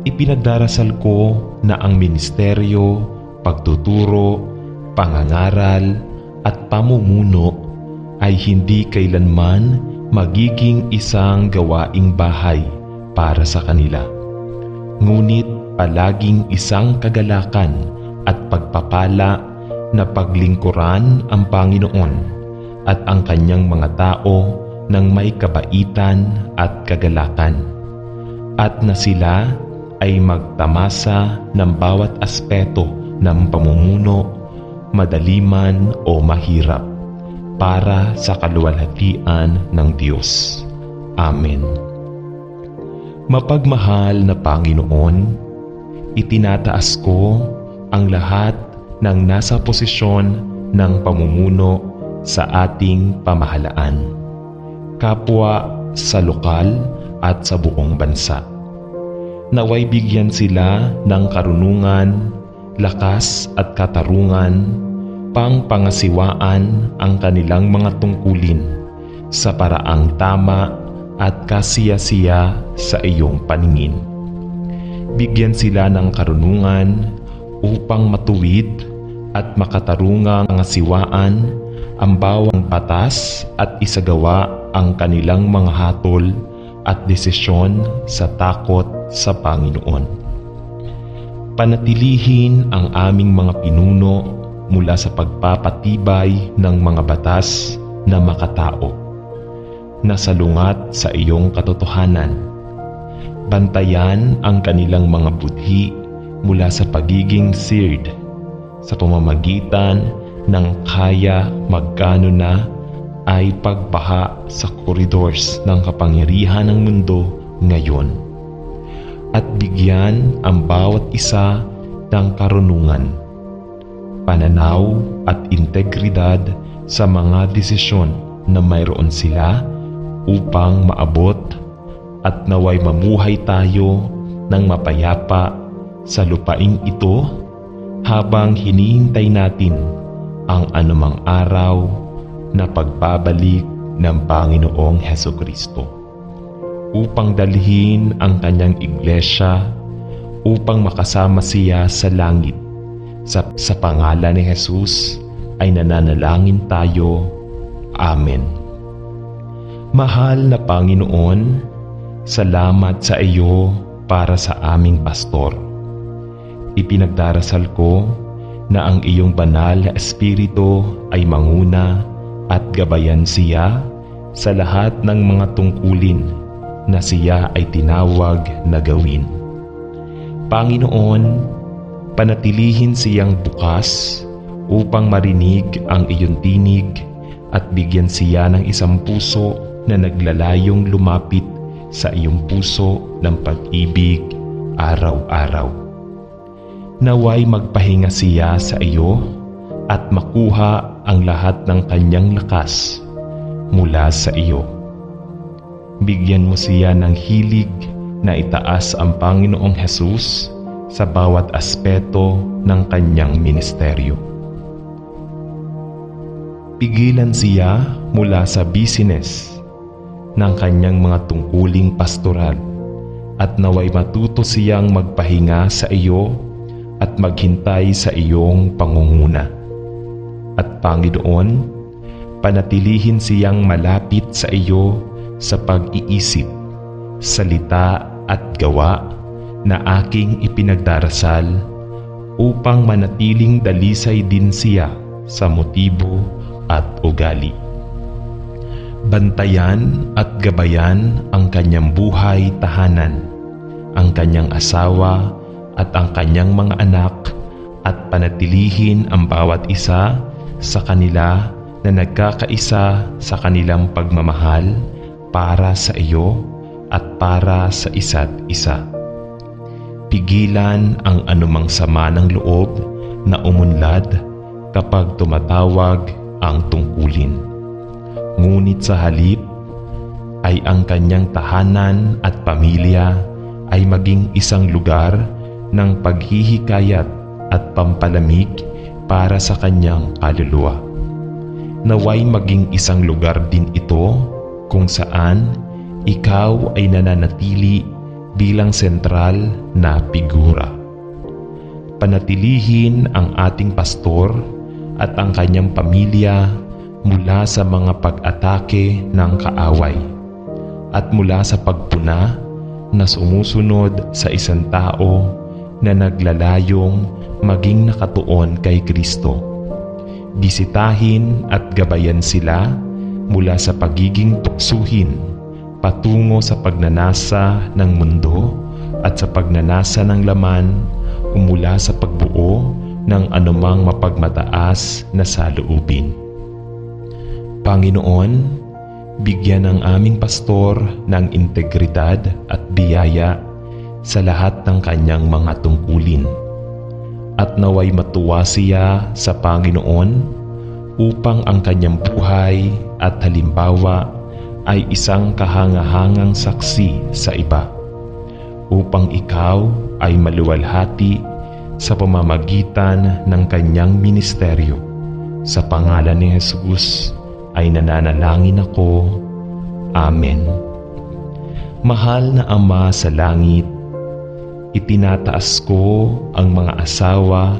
Ipinagdarasal ko na ang ministeryo, pagtuturo, pangangaral at pamumuno ay hindi kailanman magiging isang gawaing bahay para sa kanila, ngunit palaging isang kagalakan at pagpapala na paglingkuran ang Panginoon at ang kanyang mga tao ng may kabaitan at kagalakan, at na sila ay magtamasa ng bawat aspeto ng pamumuno, madali man o mahirap, para sa kaluwalhatian ng Diyos. Amen. Mapagmahal na Panginoon, itinataas ko ang lahat ng nasa posisyon ng pamumuno sa ating pamahalaan, kapwa sa lokal at sa buong bansa. Naway bigyan sila ng karunungan, lakas at katarungan pang pangasiwaan ang kanilang mga tungkulin sa paraang tama at kasiya-siya sa iyong paningin. Bigyan sila ng karunungan upang matuwid at makatarungang pangasiwaan ang bawang batas at isagawa ang kanilang mga hatol at desisyon sa takot sa Panginoon. Panatilihin ang aming mga pinuno mula sa pagpapatibay ng mga batas na makatao, na salungat sa iyong katotohanan. Bantayan ang kanilang mga budhi mula sa pagiging seared sa pamamagitan ng kaya magkano na ay pagbaha sa koridors ng kapangyarihan ng mundo ngayon, at bigyan ang bawat isa ng karunungan, pananaw at integridad sa mga desisyon na mayroon sila upang maabot, at naway mamuhay tayo ng mapayapa sa lupaing ito habang hinihintay natin ang anumang araw na pagbabalik ng Panginoong Hesukristo upang dalhin ang kanyang iglesia upang makasama siya sa langit. Sa pangalan ni Jesus ay nananalangin tayo. Amen. Mahal na Panginoon, salamat sa iyo para sa aming pastor. Ipinagdarasal ko na ang iyong banal na espiritu ay manguna at gabayan siya sa lahat ng mga tungkulin na siya ay tinawag na gawin. Panginoon, panatilihin siyang bukas upang marinig ang iyong tinig at bigyan siya ng isang puso na naglalayong lumapit sa iyong puso ng pag-ibig araw-araw. Naway magpahinga siya sa iyo at makuha ang lahat ng kanyang lakas mula sa iyo. Bigyan mo siya ng hilig na itaas ang Panginoong Hesus sa bawat aspeto ng kanyang ministeryo. Pigilan siya mula sa business ng kanyang mga tungkuling pastoral at naway matuto siyang magpahinga sa iyo at maghintay sa iyong pangunguna. At Panginoon, panatilihin siyang malapit sa iyo sa pag-iisip, salita at gawa na aking ipinagdarasal upang manatiling dalisay din siya sa motibo at ugali. Bantayan at gabayan ang kanyang buhay tahanan, ang kanyang asawa at ang kanyang mga anak at panatilihin ang bawat isa sa kanila na nagkakaisa sa kanilang pagmamahal para sa iyo at para sa isa't isa. Pigilan ang anumang sama ng loob na umunlad kapag tumatawag ang tungkulin. Ngunit sa halip ay ang kanyang tahanan at pamilya ay maging isang lugar ng paghihikayat at pampalamig para sa kanyang kaluluwa. Naway maging isang lugar din ito kung saan ikaw ay nananatili bilang sentral na figura. Panatilihin ang ating pastor at ang kanyang pamilya mula sa mga pag-atake ng kaaway at mula sa pagpuna na sumusunod sa isang tao na naglalayong maging nakatuon kay Kristo. Bisitahin at gabayan sila mula sa pagiging tuksuhin patungo sa pagnanasa ng mundo at sa pagnanasa ng laman o mula sa pagbuo ng anumang mapagmataas na saloobin. Panginoon, bigyan ang aming pastor ng integridad at biyaya sa lahat ng kanyang mga tungkulin. At naway matuwa siya sa Panginoon upang ang kanyang buhay at halimbawa ay isang kahangahangang saksi sa iba, upang ikaw ay maluwalhati sa pamamagitan ng kanyang ministeryo. Sa pangalan ni Jesus ay nananalangin ako. Amen. Mahal na Ama sa langit, itinataas ko ang mga asawa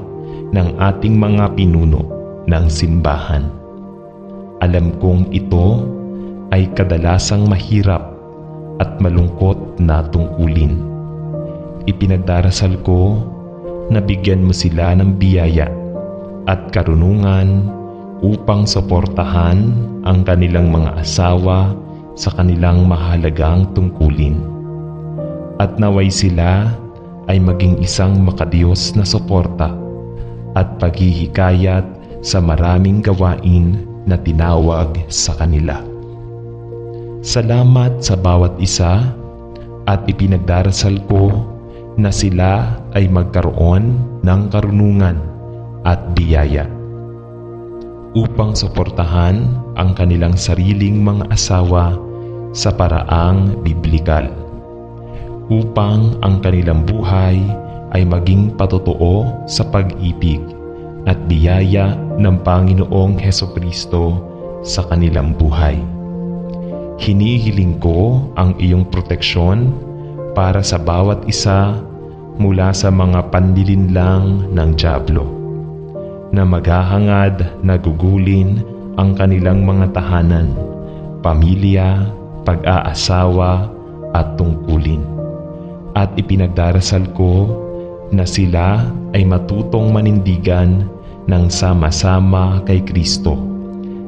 ng ating mga pinuno ng simbahan. Alam kong ito ay kadalasang mahirap at malungkot na tungkulin. Ipinagdarasal ko na bigyan mo sila ng biyaya at karunungan upang suportahan ang kanilang mga asawa sa kanilang mahalagang tungkulin. At naway sila ay maging isang makadiyos na suporta at paghihikayat sa maraming gawain na tinawag sa kanila. Salamat sa bawat isa at ipinagdarasal ko na sila ay magkaroon ng karunungan at biyaya upang suportahan ang kanilang sariling mga asawa sa paraang biblikal, upang ang kanilang buhay ay maging patotoo sa pag-ibig at biyaya ng Panginoong Hesukristo sa kanilang buhay. Hinihiling ko ang iyong proteksyon para sa bawat isa mula sa mga panlilinlang ng dyablo na maghahangad na gugulin ang kanilang mga tahanan, pamilya, pag-aasawa at tungkulin. At ipinagdarasal ko na sila ay matutong manindigan ng sama-sama kay Kristo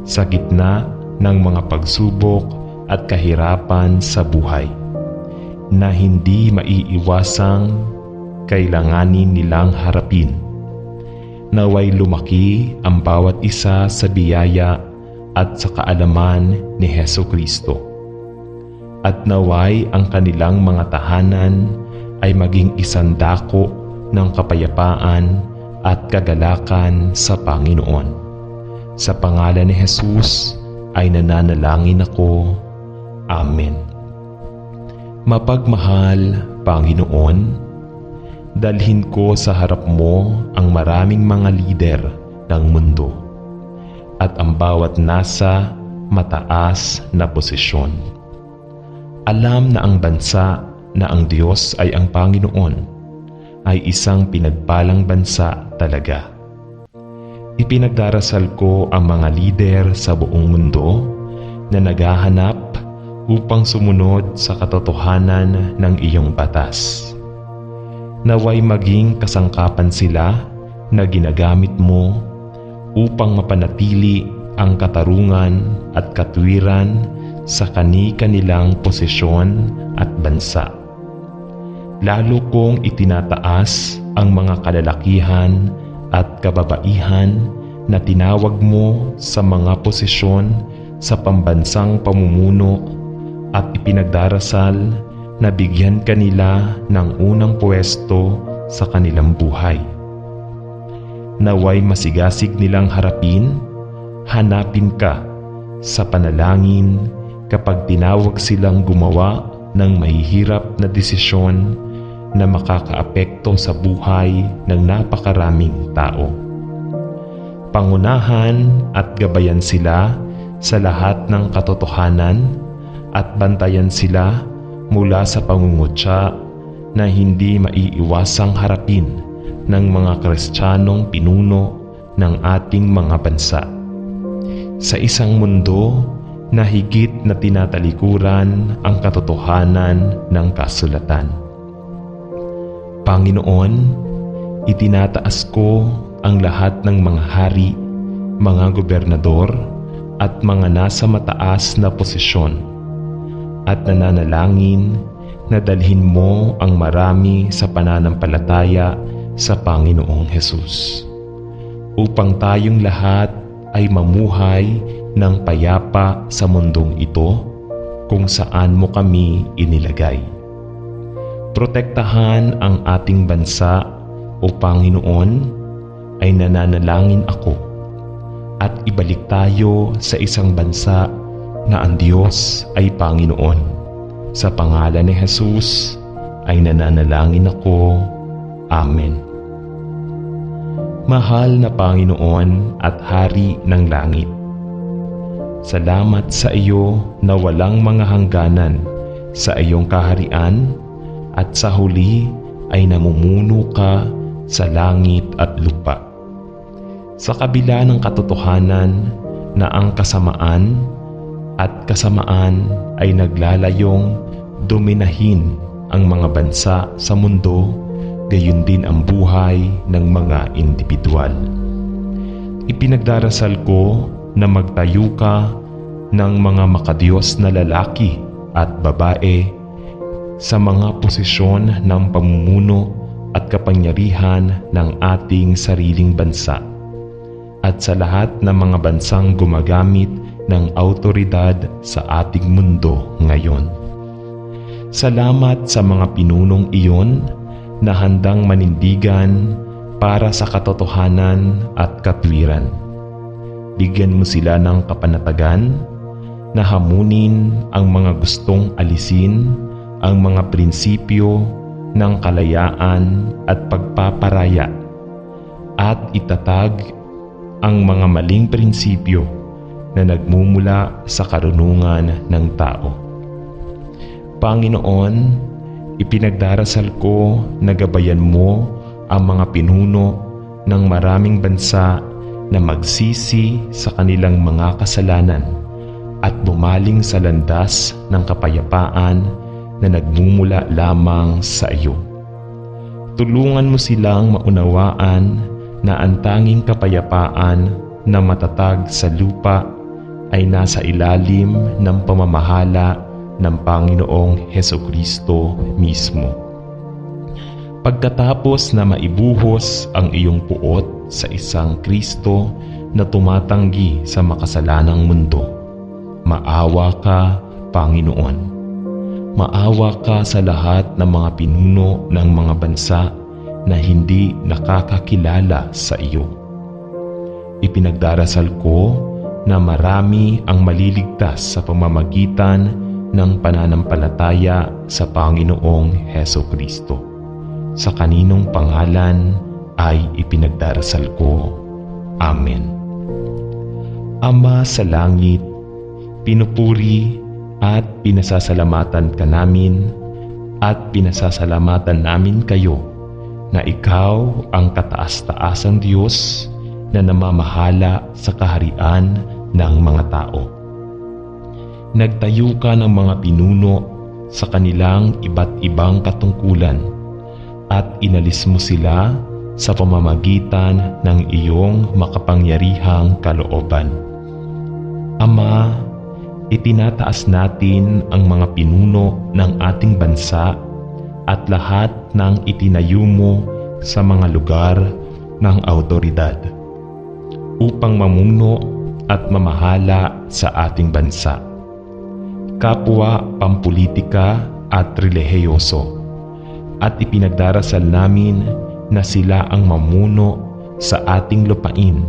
sa gitna ng mga pagsubok at kahirapan sa buhay na hindi maiiwasang kailanganin nilang harapin. Naway lumaki ang bawat isa sa biyaya at sa kaalaman ni Hesukristo. At naway ang kanilang mga tahanan ay maging isang dako ng kapayapaan at kagalakan sa Panginoon. Sa pangalan ni Jesus ay nananalangin ako. Amen. Mapagmahal, Panginoon, dalhin ko sa harap mo ang maraming mga lider ng mundo at ang bawat nasa mataas na posisyon. Alam na ang bansa na ang Diyos ay ang Panginoon ay isang pinagpalang bansa talaga. Ipinagdarasal ko ang mga lider sa buong mundo na naghahanap upang sumunod sa katotohanan ng iyong batas. Naway maging kasangkapan sila na ginagamit mo upang mapanatili ang katarungan at katwiran sa kani-kanilang posisyon at bansa. Lalo kong itinataas ang mga kalalakihan at kababaihan na tinawag mo sa mga posisyon sa pambansang pamumuno at ipinagdarasal na bigyan kanila ng unang pwesto sa kanilang buhay. Naway masigasig nilang hanapin ka sa panalangin kapag tinawag silang gumawa ng mahihirap na desisyon na makakaapekto sa buhay ng napakaraming tao. Pangunahan at gabayan sila sa lahat ng katotohanan at bantayan sila mula sa pangungutya na hindi maiiwasang harapin ng mga Kristiyanong pinuno ng ating mga bansa. Sa isang mundo na higit na tinatalikuran ang katotohanan ng kasulatan. Panginoon, itinataas ko ang lahat ng mga hari, mga gobernador at mga nasa mataas na posisyon at nananalangin na dalhin mo ang marami sa pananampalataya sa Panginoong Hesus upang tayong lahat ay mamuhay ng payapa sa mundong ito kung saan mo kami inilagay. Protektahan ang ating bansa, O Panginoon, ay nananalangin ako at ibalik tayo sa isang bansa na ang Diyos ay Panginoon. Sa pangalan ni Jesus ay nananalangin ako. Amen. Mahal na Panginoon at Hari ng Langit, salamat sa iyo na walang mga hangganan sa iyong kaharian at sa huli ay namumuno ka sa langit at lupa. Sa kabila ng katotohanan na ang kasamaan ay naglalayong dominahin ang mga bansa sa mundo, gayon din ang buhay ng mga individual. Ipinagdarasal ko na magtayo ka ng mga makadiyos na lalaki at babae sa mga posisyon ng pamumuno at kapangyarihan ng ating sariling bansa at sa lahat ng mga bansang gumagamit ng awtoridad sa ating mundo ngayon. Salamat sa mga pinunong iyon na handang manindigan para sa katotohanan at katwiran. Bigyan mo sila ng kapanatagan na hamunin ang mga gustong alisin ang mga prinsipyo ng kalayaan at pagpaparaya at itatag ang mga maling prinsipyo na nagmumula sa karunungan ng tao. Panginoon, ipinagdarasal ko na gabayan mo ang mga pinuno ng maraming bansa na magsisi sa kanilang mga kasalanan at bumaling sa landas ng kapayapaan na nagmumula lamang sa iyo. Tulungan mo silang maunawaan na ang tanging kapayapaan na matatag sa lupa ay nasa ilalim ng pamamahala ng Panginoong Hesukristo mismo. Pagkatapos na maibuhos ang iyong puot sa isang Kristo na tumatanggi sa makasalanang mundo, maawa ka, Panginoon. Maawa ka sa lahat ng mga pinuno ng mga bansa na hindi nakakakilala sa iyo. Ipinagdarasal ko na marami ang maliligtas sa pamamagitan ng pananampalataya sa Panginoong Hesukristo. Sa kaninong pangalan ay ipinagdarasal ko. Amen. Ama sa langit, pinupuri at pinasasalamatan ka namin at pinasasalamatan namin kayo na ikaw ang kataas-taasang Diyos na namamahala sa kaharian ng mga tao. Nagtayo ka ng mga pinuno sa kanilang iba't ibang katungkulan at inalis mo sila sa pamamagitan ng iyong makapangyarihang kalooban. Ama, itinataas natin ang mga pinuno ng ating bansa at lahat ng itinayo mo sa mga lugar ng awtoridad upang mamuno at mamahala sa ating bansa. Kapwa pampulitika at relihiyoso, at ipinagdarasal namin na sila ang mamuno sa ating lupain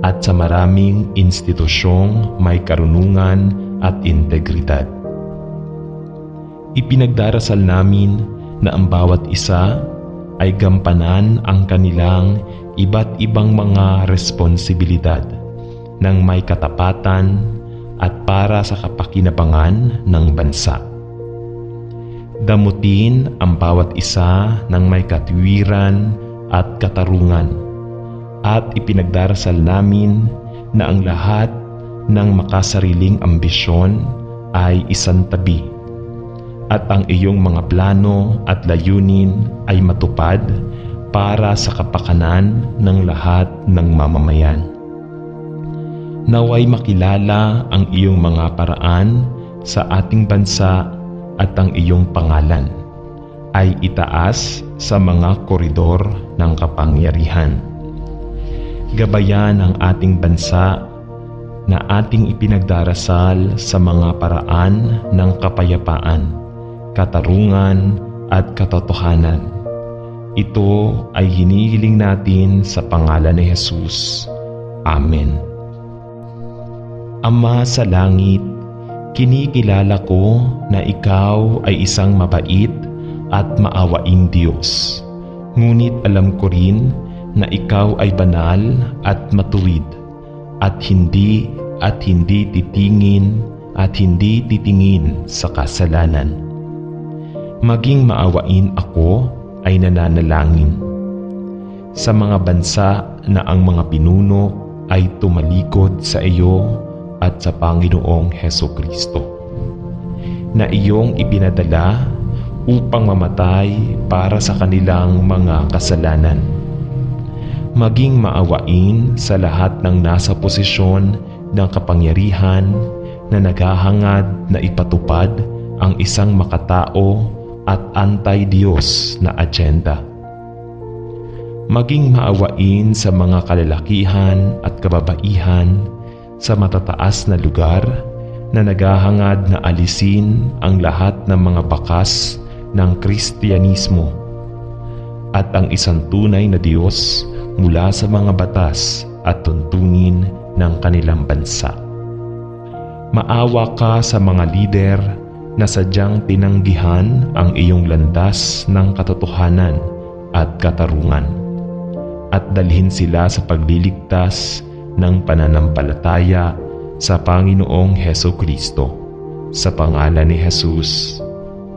at sa maraming institusyong may karunungan at integridad. Ipinagdarasal namin na ang bawat isa ay gampanan ang kanilang iba't ibang mga responsibilidad ng may katapatan at para sa kapakinabangan ng bansa. Damutin ang bawat isa ng may katwiran at katarungan, at ipinagdarasal namin na ang lahat ng makasariling ambisyon ay isantabi at ang iyong mga plano at layunin ay matupad para sa kapakanan ng lahat ng mamamayan. Naway makilala ang iyong mga paraan sa ating bansa at ang iyong pangalan ay itaas sa mga koridor ng kapangyarihan. Gabayan ang ating bansa na ating ipinagdarasal sa mga paraan ng kapayapaan, katarungan at katotohanan. Ito ay hinihiling natin sa pangalan ni Jesus. Amen. Ama sa langit, kinikilala ko na ikaw ay isang mabait at maawaing Diyos. Ngunit alam ko rin na ikaw ay banal at matuwid at hindi titingin sa kasalanan. Maging maawain ako ay nananalangin sa mga bansa na ang mga pinuno ay tumalikod sa iyo at sa Panginoong Hesukristo, na iyong ipinadala upang mamatay para sa kanilang mga kasalanan. Maging maawain sa lahat ng nasa posisyon ng kapangyarihan na naghahangad na ipatupad ang isang makatao at anti-Diyos na agenda. Maging maawain sa mga kalalakihan at kababaihan sa matataas na lugar na naghahangad na alisin ang lahat ng mga bakas ng Kristyanismo at ang isang tunay na Diyos mula sa mga batas at tuntunin ng kanilang bansa. Maawa ka sa mga lider na sadyang tinanggihan ang iyong landas ng katotohanan at katarungan at dalhin sila sa pagliligtas ng pananampalataya sa Panginoong Hesukristo. Sa pangalan ni Jesus.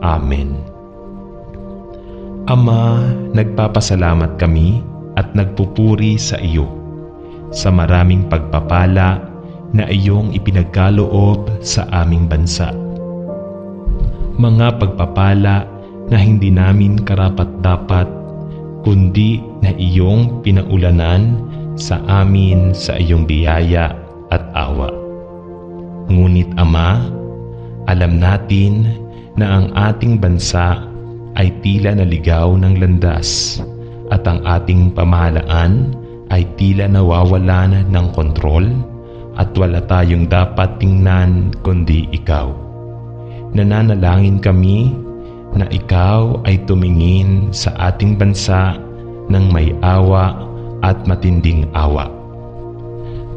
Amen. Ama, nagpapasalamat kami at nagpupuri sa iyo sa maraming pagpapala na iyong ipinagkaloob sa aming bansa. Mga pagpapala na hindi namin karapat-dapat, kundi na iyong pinaulanan sa amin sa iyong biyaya at awa. Ngunit Ama, alam natin na ang ating bansa ay tila naligaw ng landas at ang ating pamahalaan ay tila nawawalan ng kontrol at wala tayong dapat tingnan kundi Ikaw. Nananalangin kami na Ikaw ay tumingin sa ating bansa ng may awa at matinding awa.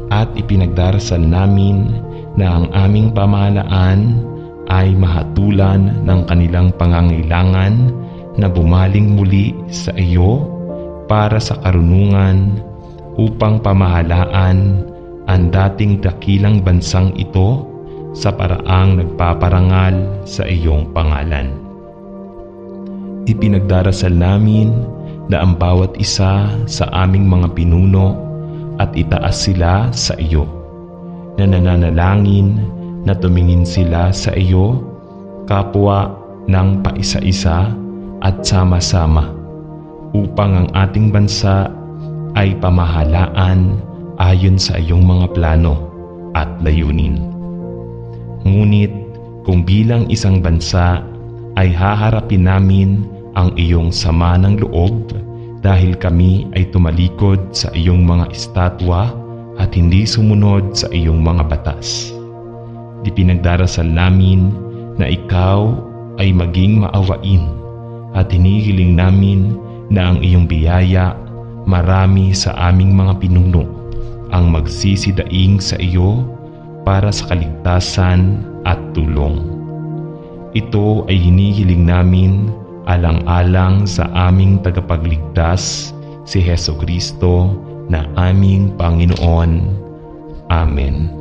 At ipinagdarasal namin na ang aming pamahalaan ay mahatulan ng kanilang pangangailangan na bumaling muli sa iyo para sa karunungan upang pamahalaan ang dating dakilang bansang ito sa paraang nagpaparangal sa iyong pangalan. Ipinagdarasal namin na ang bawat isa sa aming mga pinuno at itaas sila sa iyo, na nananalangin na tumingin sila sa iyo, kapwa ng paisa-isa at sama-sama, upang ang ating bansa ay pamahalaan ayon sa iyong mga plano at layunin. Ngunit kung bilang isang bansa ay haharapin namin ang iyong sama ng loob dahil kami ay tumalikod sa iyong mga estatwa at hindi sumunod sa iyong mga batas. Di pinagdarasal namin na ikaw ay maging maawain at hinihiling namin na ang iyong biyaya marami sa aming mga pinuno ang magsisidaing sa iyo para sa kaligtasan at tulong. Ito ay hinihiling namin alang-alang sa aming tagapagligtas, si Hesukristo na aming Panginoon. Amen.